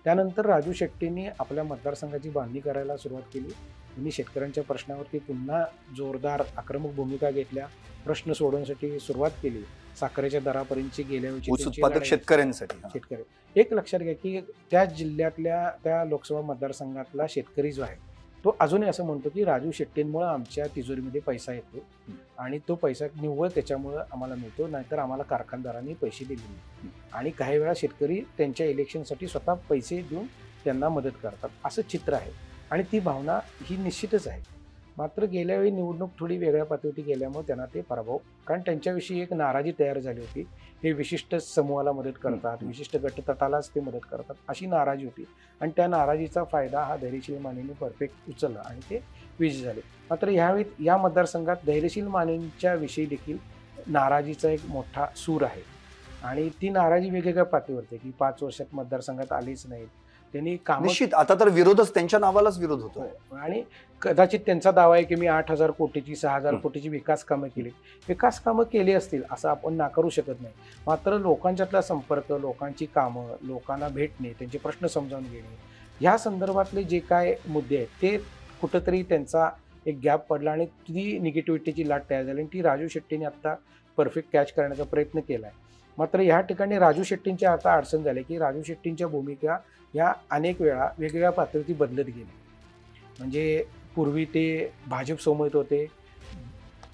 त्यानंतर राजू शेट्टींनी आपल्या मतदारसंघाची बांधणी करायला सुरुवात केली. त्यांनी शेतकऱ्यांच्या प्रश्नावरती पुन्हा जोरदार आक्रमक भूमिका घेतल्या, प्रश्न सोडवण्यासाठी सुरुवात केली. साखरेच्या दरापर्यंतची गेल्या उत्पादक शेतकरी एक लक्षात घ्या की त्या जिल्ह्यातल्या त्या लोकसभा मतदारसंघातला शेतकरी जो आहे तो अजूनही असं म्हणतो की राजू शेट्टींमुळे आमच्या तिजोरीमध्ये पैसा येतो आणि तो पैसा निव्वळ त्याच्यामुळं आम्हाला मिळतो, नाहीतर आम्हाला कारखानदारांनी पैसे दिले नाही. आणि काही वेळा शेतकरी त्यांच्या इलेक्शनसाठी स्वतः पैसे देऊन त्यांना मदत करतात असं चित्र आहे आणि ती भावना ही निश्चितच आहे. मात्र गेल्या वेळी निवडणूक थोडी वेगळ्या पातळीवरती गेल्यामुळे त्यांना ते पराभव, कारण त्यांच्याविषयी एक नाराजी तयार झाली होती. हे विशिष्ट समूहाला मदत करतात, विशिष्ट गटतटालाच ते मदत करतात अशी नाराजी होती आणि त्या नाराजीचा फायदा हा धैर्यशील मानेने परफेक्ट उचलला आणि ते विजयी झाले. मात्र यावेळी या मतदारसंघात धैर्यशील मानेंच्या विषयी देखील नाराजीचा एक मोठा सूर आहे आणि ती नाराजी वेगवेगळ्या पातळीवरती की 5 वर्षात मतदारसंघात आलीच नाहीत. त्यांनी काम निश्चित आता तर विरोधच त्यांच्या नावालाच विरोध होतो. आणि कदाचित त्यांचा दावा आहे की मी 8,000 कोटीची 6,000 कोटीची विकास कामं केली. विकास कामं केली असतील असं आपण नाकारू शकत नाही. मात्र लोकांच्यातला संपर्क, लोकांची कामं, लोकांना भेटणे, त्यांचे प्रश्न समजावून घेणे, ह्या संदर्भातले जे काय मुद्दे आहेत ते कुठंतरी त्यांचा एक गॅप पडला आणि ती निगेटिव्हिटीची लाट तयार झाली आणि ती राजू शेट्टीने आत्ता परफेक्ट कॅच करण्याचा प्रयत्न केला आहे. मात्र ह्या ठिकाणी राजू शेट्टींची आता अडचण झाली की राजू शेट्टींच्या भूमिका ह्या अनेक वेळा वेगवेगळ्या पातळीवरती बदलत गेले. म्हणजे पूर्वी ते भाजप सोबत होते,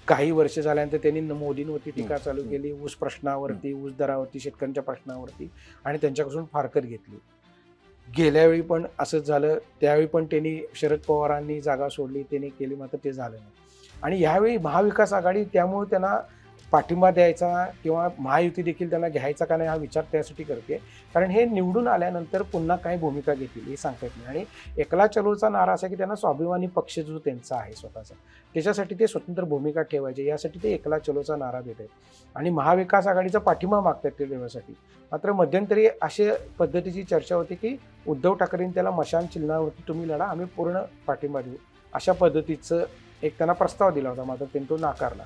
काही वर्ष झाल्यानंतर त्यांनी मोदींवरती टीका चालू केली, ऊस प्रश्नावरती, ऊस दरावरती, शेतकऱ्यांच्या प्रश्नावरती आणि त्यांच्यापासून फारकत घेतली. गेल्या वेळी पण असंच झालं, त्यावेळी पण त्यांनी शरद पवारांनी जागा सोडली, त्यांनी केली, मात्र ते झालं नाही. आणि यावेळी महाविकास आघाडी त्यामुळे त्यांना पाठिंबा द्यायचा किंवा महायुती देखील त्यांना घ्यायचा का नाही हा विचार त्यासाठी करते, कारण हे निवडून आल्यानंतर पुन्हा काय भूमिका घेतील हे सांगता येत नाही. आणि एकला चलोचा नारा असा की त्यांना स्वाभिमानी पक्ष जो त्यांचा आहे स्वतःचा, त्याच्यासाठी ते स्वतंत्र भूमिका ठेवायचे, यासाठी ते एकला चलोचा नारा देत आहेत आणि महाविकास आघाडीचा पाठिंबा मागतात ते देण्यासाठी. मात्र मध्यंतरी अशा पद्धतीची चर्चा होती की उद्धव ठाकरेंनी त्याला मशान चिन्हावरती तुम्ही लढा, आम्ही पूर्ण पाठिंबा देऊ, अशा पद्धतीचं एक त्यांना प्रस्ताव दिला होता, मात्र त्यांनी तो नाकारला.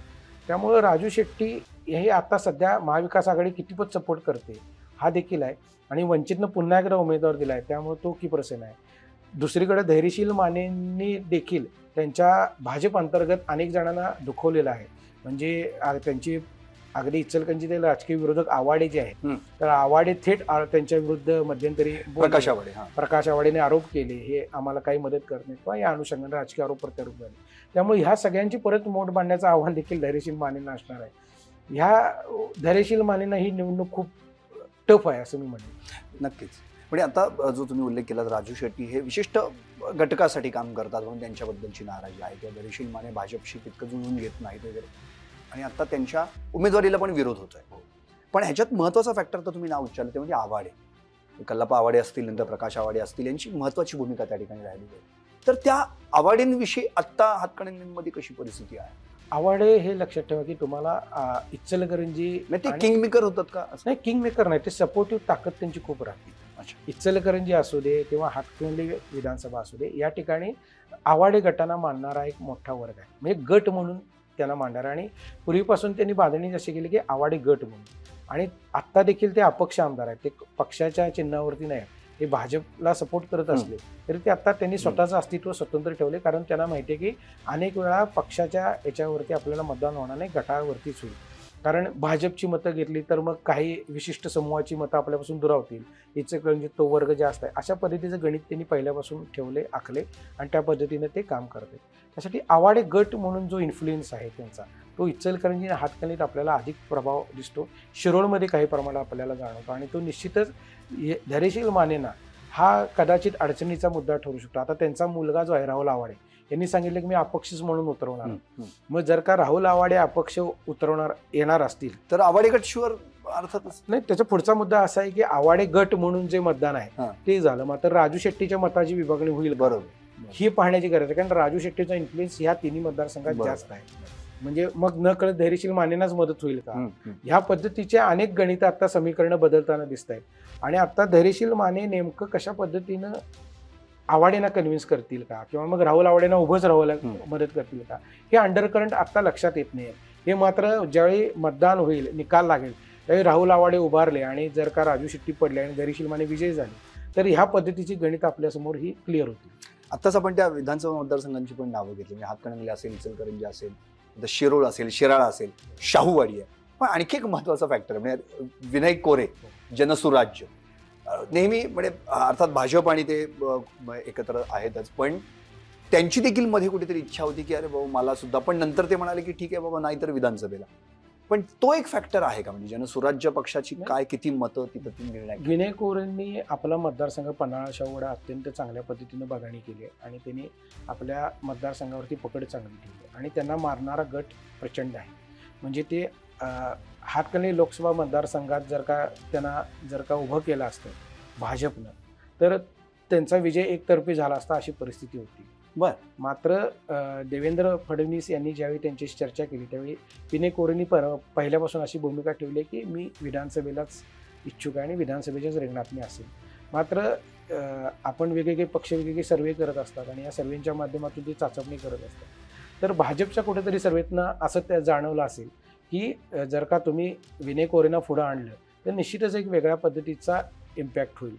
त्यामुळं राजू शेट्टी हे आता सध्या महाविकास आघाडी कितीपत सपोर्ट करते हा देखील आहे आणि वंचितनं पुन्हा एकदा उमेदवार दिला आहे, त्यामुळे तो की प्रश्न आहे. दुसरीकडे धैर्यशील मानेंनी देखील त्यांच्या भाजप अंतर्गत अनेक जणांना दुखवलेलं आहे. म्हणजे त्यांची अगदी इचलकरंजी ते राजकीय विरोधक आवाडे जे आहेत, तर आवाडे थेट त्यांच्या विरुद्ध मध्यंतरी प्रकाश आवाडेने आरोप केले, हे आम्हाला काही मदत करत नाही किंवा या अनुषंगाने राजकीय आरोप प्रत्यारोप झाले. त्यामुळे ह्या सगळ्यांची परत मोठ बांधण्याचं आव्हान देखील धैर्यशील मानेंना असणार आहे. ह्या धैर्यशील मानेंना ही निवडणूक खूप टफ आहे असं मी म्हणेन. नक्कीच. म्हणजे आता जो तुम्ही उल्लेख केला, राजू शेट्टी हे विशिष्ट घटकासाठी काम करतात म्हणून त्यांच्याबद्दलची नाराजी आहे किंवा धैर्यशील माने भाजपशी तितकं जुळून घेत नाहीत वगैरे, आणि आता त्यांच्या उमेदवारीला पण विरोध होतोय. पण ह्याच्यात महत्त्वाचा फॅक्टर तर तुम्ही नाव उच्चारलं ते म्हणजे आवाडे, कल्लापा आवाडे असतील, नंतर प्रकाश आवाडे असतील, यांची महत्त्वाची भूमिका त्या ठिकाणी राहिलेली आहे. तर त्या आवाडेंविषयी आत्ता हातकणंगलेमध्ये कशी परिस्थिती आहे? आवाडे हे लक्षात ठेवा की तुम्हाला इचलकरंजी ते किंग मेकर होतात का? नाही, किंग मेकर नाही, ते सपोर्टिव्ह ताकद त्यांची खूप राहते. इचलकरंजी असू दे किंवा हातकणंगले विधानसभा असू दे, या ठिकाणी आवाडे गटांना मानणारा एक मोठा वर्ग आहे, म्हणजे गट म्हणून त्यांना मांडणार. आणि पूर्वीपासून त्यांनी बांधणी अशी केली की आवाडे गट म्हणून, आणि आत्ता देखील ते अपक्ष आमदार आहेत, ते पक्षाच्या चिन्हावरती नाही, ते भाजपला सपोर्ट करत असले तरी ते आता त्यांनी स्वतःचं अस्तित्व स्वतंत्र ठेवले, कारण त्यांना माहिती आहे की अनेक वेळा पक्षाच्या याच्यावरती आपल्याला मतदान होणार नाही, गटावरतीच होईल. कारण भाजपची मतं घेतली तर मग काही विशिष्ट समूहाची मतं आपल्यापासून दुरावतील, इचलकरंजीत तो वर्ग जास्त आहे, अशा पद्धतीचं गणित त्यांनी पहिल्यापासून ठेवले, आखले आणि त्या पद्धतीने ते काम करते. त्यासाठी आवाडे गट म्हणून जो इन्फ्लुएन्स आहे त्यांचा, तो इचलकरंजी आणि हातकणंगलेत आपल्याला अधिक प्रभाव दिसतो, शिरोळमध्ये काही प्रमाणात आपल्याला जाणवतो, आणि तो निश्चितच धैर्यशील मानेंना हा कदाचित अडचणीचा मुद्दा ठरू शकतो. आता त्यांचा मुलगा जो आहे राहुल आवाडे, यांनी सांगितलं की मी अपक्षच म्हणून उतरवणार. मग जर का राहुल आवाडे अपक्ष येणार असतील तर आवाडे गट शुअर अर्थातच नाही. त्याचा पुढचा मुद्दा असा आहे की आवाडे गट म्हणून जे मतदान आहे ते झालं, मात्र राजू शेट्टीच्या मताची विभागणी होईल बरोबर ही पाहण्याची गरज आहे, कारण राजू शेट्टीचा इन्फ्लुएन्स ह्या तिन्ही मतदारसंघात जास्त आहे. म्हणजे मग न कळत धैर्यशील मानेंनाच मदत होईल का, ह्या पद्धतीचे अनेक गणित आता समीकरणं बदलताना दिसत आहेत. आणि आता धैर्यशील माने नेमकं कशा पद्धतीनं आवाडेंना कन्व्हिन्स करतील का, किंवा मग राहुल आवाडेंना उभंच राहायला मदत करतील का, हे अंडरकरंट आता लक्षात येत नाही. हे मात्र ज्यावेळी मतदान होईल, निकाल लागेल, त्यावेळी राहुल आवाडे उभारले आणि जर का राजू शेट्टी पडले आणि धैर्यशील माने विजयी झाले तर ह्या पद्धतीची गणित आपल्यासमोर ही क्लिअर होती. आत्ताच आपण त्या विधानसभा मतदारसंघांची पण नावं घेतली, म्हणजे हातकणंगले असेल, इचलकरंजी असेल, शिरोळ असेल, शिराळा असेल, शाहूवाडी आहे. पण आणखी एक महत्त्वाचा फॅक्टर म्हणजे विनायक कोरे, जनसुराज्य, नेहमी म्हणजे अर्थात भाजप आणि ते एकत्र आहेतच, पण त्यांची देखील मध्ये कुठेतरी इच्छा होती की अरे बाबा मला सुद्धा, पण नंतर ते म्हणाले की ठीक आहे बाबा नाही तर विधानसभेला. पण तो एक फॅक्टर आहे का, म्हणजे जनसुराज्य पक्षाची काय किती मतं तिथं निर्णय? विनायक कोरेंनी आपला मतदारसंघ पन्हाळा शाहूवाडा अत्यंत चांगल्या पद्धतीनं बघाणी केली आणि त्यांनी आपल्या मतदारसंघावरती पकड चांगली ठेवली आणि त्यांना मारणारा गट प्रचंड आहे. म्हणजे ते हातकणंगले लोकसभा मतदारसंघात जर का उभं केलं असतं भाजपनं तर त्यांचा विजय एकतर्फी झाला असता, अशी परिस्थिती होती. बर. मात्र देवेंद्र फडणवीस यांनी ज्यावेळी त्यांच्याशी चर्चा केली त्यावेळी विनय कोरेंनी पहिल्यापासून अशी भूमिका ठेवली आहे की मी विधानसभेलाच इच्छुक आहे आणि विधानसभेच्याच रिंगणात मी असेल. मात्र आपण वेगवेगळे पक्ष वेगवेगळे सर्वे करत असतात आणि या सर्वेच्या माध्यमातून ती चाचपणी करत असतात. तर भाजपच्या कुठेतरी सर्वेतनं असं त्या जाणवलं असेल की जर का तुम्ही विनय कोरेंना पुढं आणलं तर निश्चितच एक वेगळ्या पद्धतीचा इम्पॅक्ट होईल.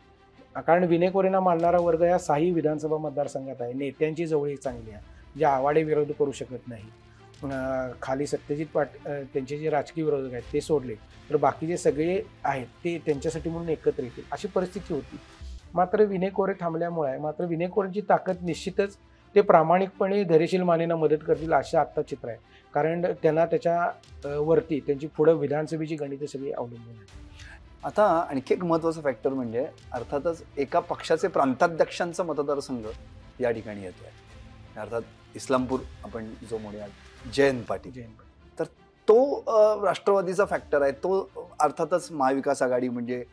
कारण विनय कोरेंना मानणारा वर्ग या 6 विधानसभा मतदारसंघात आहे. नेत्यांची जवळीक चांगली आहे, जे आवाडे विरोध करू शकत नाही. खाली सत्यजित त्यांचे जे राजकीय विरोधक आहेत ते सोडले तर बाकीचे सगळे आहेत ते त्यांच्यासाठी म्हणून एकत्र येतील अशी परिस्थिती होती. मात्र विनय कोरे थांबल्यामुळे मात्र विनय कोरेंची ताकद निश्चितच ते प्रामाणिकपणे धैर्यशील मानेनं मदत करतील असं आत्ता चित्र आहे. कारण त्यांना त्याच्या वरती त्यांची पुढं विधानसभेची गणितं सगळी अवलंबून आहेत. आता आणखी एक महत्त्वाचं फॅक्टर म्हणजे अर्थातच एका पक्षाचे प्रांताध्यक्षांचा मतदारसंघ या ठिकाणी येतोय. अर्थात इस्लामपूर आपण जो म्हणूया जयंत पाटील, तर तो राष्ट्रवादीचा फॅक्टर आहे. तो अर्थातच महाविकास आघाडी म्हणजे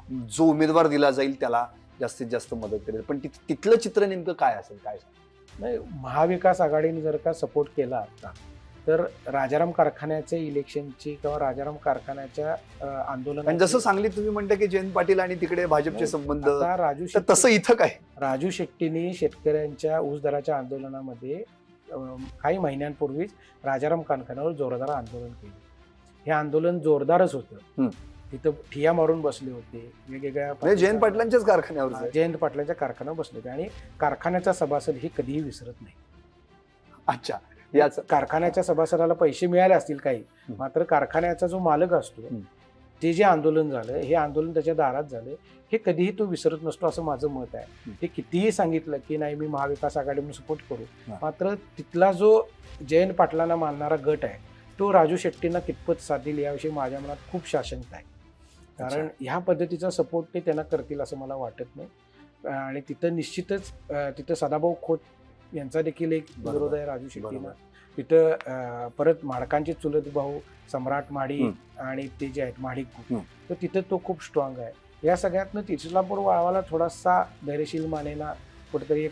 जो उमेदवार दिला जाईल त्याला जास्तीत जास्त मदत करेल. पण तिथलं चित्र नेमकं काय असेल, काय नाही, महाविकास आघाडीने जर का सपोर्ट केला आता तर राजाराम कारखान्याचे इलेक्शनची किंवा राजाराम कारखान्याच्या आंदोलन जसं सांगली तुम्ही म्हणता की जयंत पाटील आणि तिकडे भाजपचे संबंध, राजू तर तसं इथं काय राजू शेट्टींनी शेतकऱ्यांच्या ऊस दराच्या आंदोलनामध्ये काही महिन्यांपूर्वीच राजाराम कारखान्यावर जोरदार आंदोलन केले. हे आंदोलन जोरदारच होतं. तिथं ठिया मारून बसले होते वेगवेगळ्या जयंत पाटलांच्याच कारखान्यावर, जयंत पाटलांच्या कारखान्यावर बसले होते आणि कारखान्याचा सभासद हे कधीही विसरत नाही. अच्छा, याच कारखान्याच्या सभासदाला पैसे मिळाले असतील काही, मात्र कारखान्याचा जो मालक असतो ते जे आंदोलन झालं हे आंदोलन त्याच्या दारात झालं हे कधीही तो विसरत नसतो असं माझं मत आहे. ते कितीही सांगितलं की नाही मी महाविकास आघाडीकडून सपोर्ट करू, मात्र तिथला जो जयंत पाटलांना मानणारा गट आहे तो राजू शेट्टींना कितपत साधील याविषयी माझ्या मनात खूप साशंका आहे. कारण ह्या पद्धतीचा सपोर्ट ते त्यांना करतील असं मला वाटत नाही. आणि तिथं निश्चितच तिथं सदाभाऊ खोत यांचा देखील एक विरोध आहे राजू शेट्टींना. तिथं परत माडकांचे चुलत भाऊ सम्राट माडी आणि ते जे आहेत माडिक, तर तिथं तो खूप स्ट्रॉंग आहे. या सगळ्यातनं इस्लामपूर वाळवाला थोडासा धैर्यशील मानेना कुठेतरी एक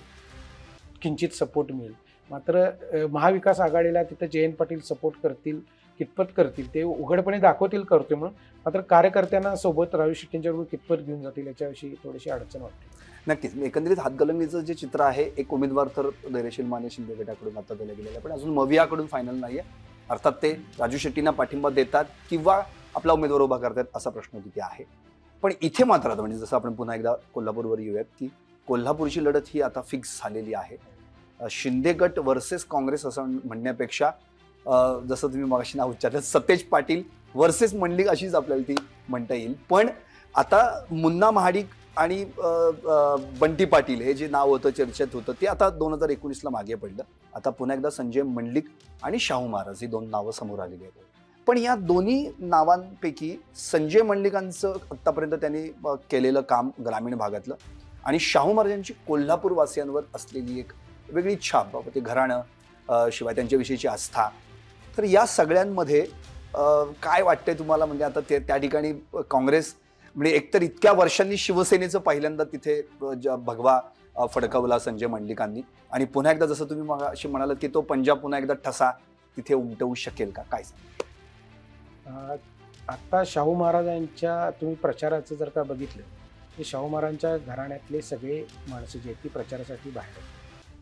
किंचित सपोर्ट मिळेल. मात्र महाविकास आघाडीला तिथं जयंत पाटील सपोर्ट करतील, कितपत करतील ते उघडपणे दाखवतील करते म्हणून, मात्र कार्यकर्त्यांना सोबत राजू शेट्टींच्या बरोबर कितपत घेऊन जातील याच्याविषयी थोडीशी अडचण वाटते. नक्कीच. एकंदरीत हातगलंगीचं जे चित्र आहे, एक उमेदवार तर धैर्यशील माने शिंदे गटाकडून आता दिला गेलेला आहे, पण अजून मवियाकडून फायनल नाहीये. अर्थात ते राजू शेट्टींना पाठिंबा देतात किंवा आपला उमेदवार उभा करतात असा प्रश्न तिथे आहे. पण इथे मात्र आता म्हणजे जसं आपण पुन्हा एकदा कोल्हापूरवर येऊयात की कोल्हापूरची लढत ही आता फिक्स झालेली आहे. शिंदे गट वर्सेस काँग्रेस असं म्हणण्यापेक्षा जसं तुम्ही मगाशी नाव उच्चारलं सतेज पाटील वर्सेस मंडलिक अशीच आपल्याला ती म्हणता येईल. पण आता मुन्ना महाडिक आणि बंटी पाटील हे जे नाव होतं चर्चेत होतं ते आता 2019ला मागे पडलं. आता पुन्हा एकदा संजय मंडलिक आणि शाहू महाराज ही 2 नावं समोर आलेली आहेत. पण या दोन्ही नावांपैकी संजय मंडलिकांचं आत्तापर्यंत त्यांनी केलेलं काम ग्रामीण भागातलं आणि शाहू महाराजांची कोल्हापूर वासियांवर असलेली एक वेगळी छाप, ते घराणं, शिवाय त्यांच्याविषयीची आस्था, तर या सगळ्यांमध्ये काय वाटतंय तुम्हाला? म्हणजे आता त्या ठिकाणी काँग्रेस म्हणजे एकतर इतक्या वर्षांनी शिवसेनेचं पहिल्यांदा तिथे भगवा फडकवला संजय मंडलिकांनी आणि पुन्हा एकदा जसं तुम्ही मगाशी म्हणालात की तो पंजाब पुन्हा एकदा ठसा तिथे उमटवू शकेल का, काय सांग? आता शाहू महाराजांच्या तुम्ही प्रचाराचं जर का बघितलं तर शाहू महाराजांच्या घराण्यातले सगळे माणसं जे आहेत ती प्रचारासाठी बाहेर आहेत.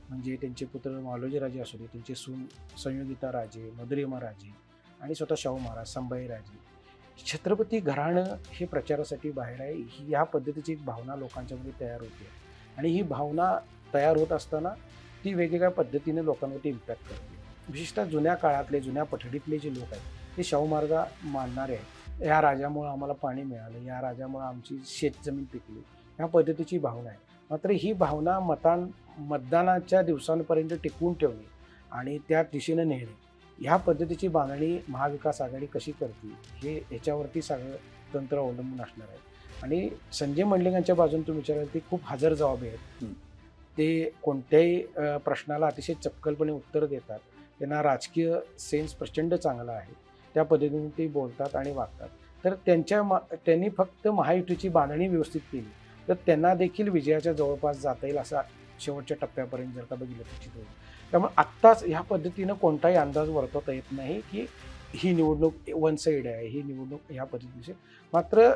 म्हणजे त्यांचे पुत्र मालोजी राजे असू दे, त्यांचे सून संयोगिता राजे, मधुरिमा राजे आणि स्वतः शाहू महाराज, संभाजी राजे, छत्रपती घराणं हे प्रचारासाठी बाहेर आहे. ही ह्या पद्धतीची एक भावना लोकांच्यामध्ये तयार होते आणि ही भावना तयार होत असताना ती वेगवेगळ्या पद्धतीने लोकांवरती इम्पॅक्ट करते. विशेषतः जुन्या काळातले जुन्या पठडीतले जे लोक आहेत ते शाहू महाराज मानणारे आहेत. या राजामुळं आम्हाला पाणी मिळालं, या राजामुळं आमची शेतजमीन पिकली, ह्या पद्धतीची भावना आहे. मात्र ही भावना मतदानाच्या दिवसांपर्यंत टिकवून ठेवणे आणि त्या दिशेनं नेणे ह्या पद्धतीची बांधणी महाविकास आघाडी कशी करते हे याच्यावरती सगळं तंत्र अवलंबून असणार आहे. आणि संजय मंडलिकांच्या बाजून तुम्ही विचाराल ते खूप हजरजबाबी आहेत. ते कोणत्याही प्रश्नाला अतिशय चपकलपणे उत्तर देतात. त्यांना राजकीय सेन्स प्रचंड चांगला आहे. त्या पद्धतीने ते बोलतात आणि वागतात. तर त्यांनी फक्त महायुतीची बांधणी व्यवस्थित केली तर त्यांना देखील विजयाच्या जवळपास जाता येईल असा शेवटच्या टप्प्यापर्यंत जर का बघितलं तर चित्र होईल. त्यामुळे आत्ताच ह्या पद्धतीनं कोणताही अंदाज वर्तवता येत नाही की ही निवडणूक वन साईड आहे, ही निवडणूक ह्या पद्धतीची. मात्र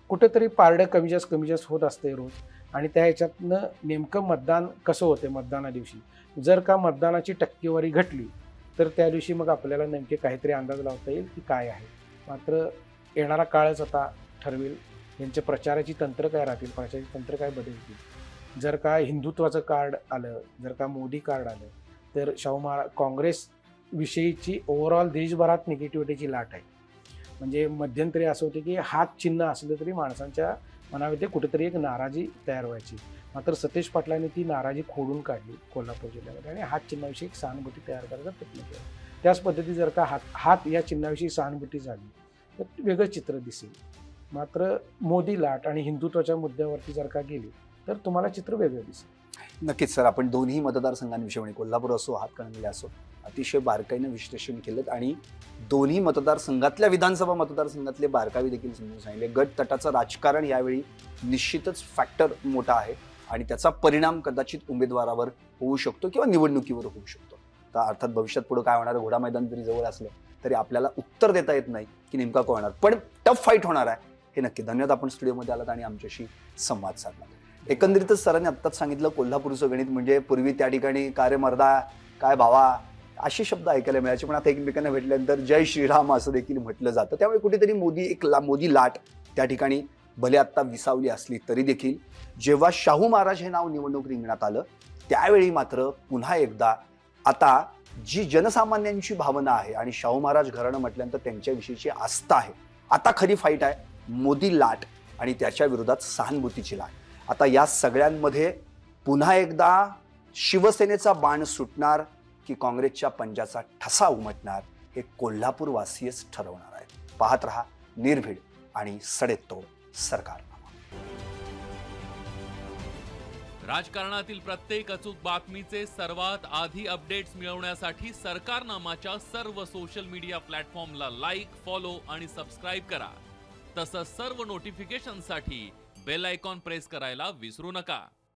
कुठेतरी पारडं कमी जास्त होत असते रोज, आणि त्या ह्याच्यातनं नेमकं मतदान कसं होते मतदाना दिवशी. जर का मतदानाची टक्केवारी घटली तर त्या दिवशी मग आपल्याला नेमके काहीतरी अंदाज लावता येईल की काय आहे. मात्र येणारा काळच आता ठरवेल यांच्या प्रचाराची तंत्र काय राहतील, प्रचाराची तंत्र काय बदलतील. जर का हिंदुत्वाचं कार्ड आलं, जर का मोदी कार्ड आलं, तर काँग्रेस विषयीची ओव्हरऑल देशभरात निगेटिव्हिटीची लाट आहे. म्हणजे मध्यंतरी असं होतं की हात चिन्ह असलं तरी माणसांच्या मनामध्ये कुठेतरी एक नाराजी तयार व्हायची. मात्र सतेज पाटलांनी ती नाराजी खोडून काढली कोल्हापूर जिल्ह्यामध्ये आणि हात चिन्हाविषयी एक सहानुभूती तयार करायचा प्रयत्न केला. त्याच पद्धती जर का हात या चिन्हाविषयी सहानुभूती झाली तर वेगळं चित्र दिसेल. मात्र मोदी लाट आणि हिंदुत्वाच्या मुद्द्यावरती जर का गेली तर तुम्हाला चित्र वेगळं दिसेल. नक्कीच सर, आपण दोन्ही मतदारसंघांविषयी म्हणजे कोल्हापूर असो हातकणंगले असो अतिशय बारकाईनं विश्लेषण केलं आणि दोन्ही मतदारसंघातल्या विधानसभा मतदारसंघातले बारकावे देखील समजून सांगितले. गट तटाचं राजकारण यावेळी निश्चितच फॅक्टर मोठा आहे आणि त्याचा परिणाम कदाचित उमेदवारावर होऊ शकतो किंवा निवडणुकीवर होऊ शकतो. तर अर्थात भविष्यात पुढे काय होणार, घोडा मैदान जरी जवळ असलं तरी आपल्याला उत्तर देता येत नाही की नेमका काय होणार, पण टफ फाईट होणार आहे हे नक्की. धन्यवाद, आपण स्टुडिओमध्ये आलात आणि आमच्याशी संवाद साधला. एकंदरीतच सरांनी आत्ताच सांगितलं कोल्हापूरचं गणित म्हणजे पूर्वी त्या ठिकाणी काय रे मर्दा, काय भावा असे शब्द ऐकायला मिळायचे, पण आता एकमेकांना भेटल्यानंतर जय श्रीराम असं देखील म्हटलं जातं. त्यामुळे कुठेतरी मोदी लाट त्या ठिकाणी भले आत्ता विसावली असली तरी देखील जेव्हा शाहू महाराज हे नाव निवडणूक रिंगणात आलं त्यावेळी मात्र पुन्हा एकदा आता जी जनसामान्यांची भावना आहे आणि शाहू महाराज घराणं म्हटल्यानंतर त्यांच्याविषयीची आस्था आहे, आता खरी फाईट आहे मोदी लाट आणि त्याच्या विरोधात सहानुभूतीची लाट. आता या सगळ्यांमध्ये पुन्हा एकदा शिवसेनेचा बाण सुटणार की काँग्रेसच्या पंजाचा ठसा उमटणार हे कोल्हापूर वासीयच ठरवणार आहेत. पाहत रहा निर्भीड आणि सडेतोड सरकारनामा. राजकारणातील प्रत्येक अचूक बातमीचे सर्वात आधी अपडेट्स मिळवण्यासाठी सरकारनामाच्या सर्व सोशल मीडिया प्लॅटफॉर्मला लाईक, फॉलो आणि सबस्क्राईब करा. तसंच सर्व नोटिफिकेशनसाठी बेल आयकॉन प्रेस करायला विसरू नका.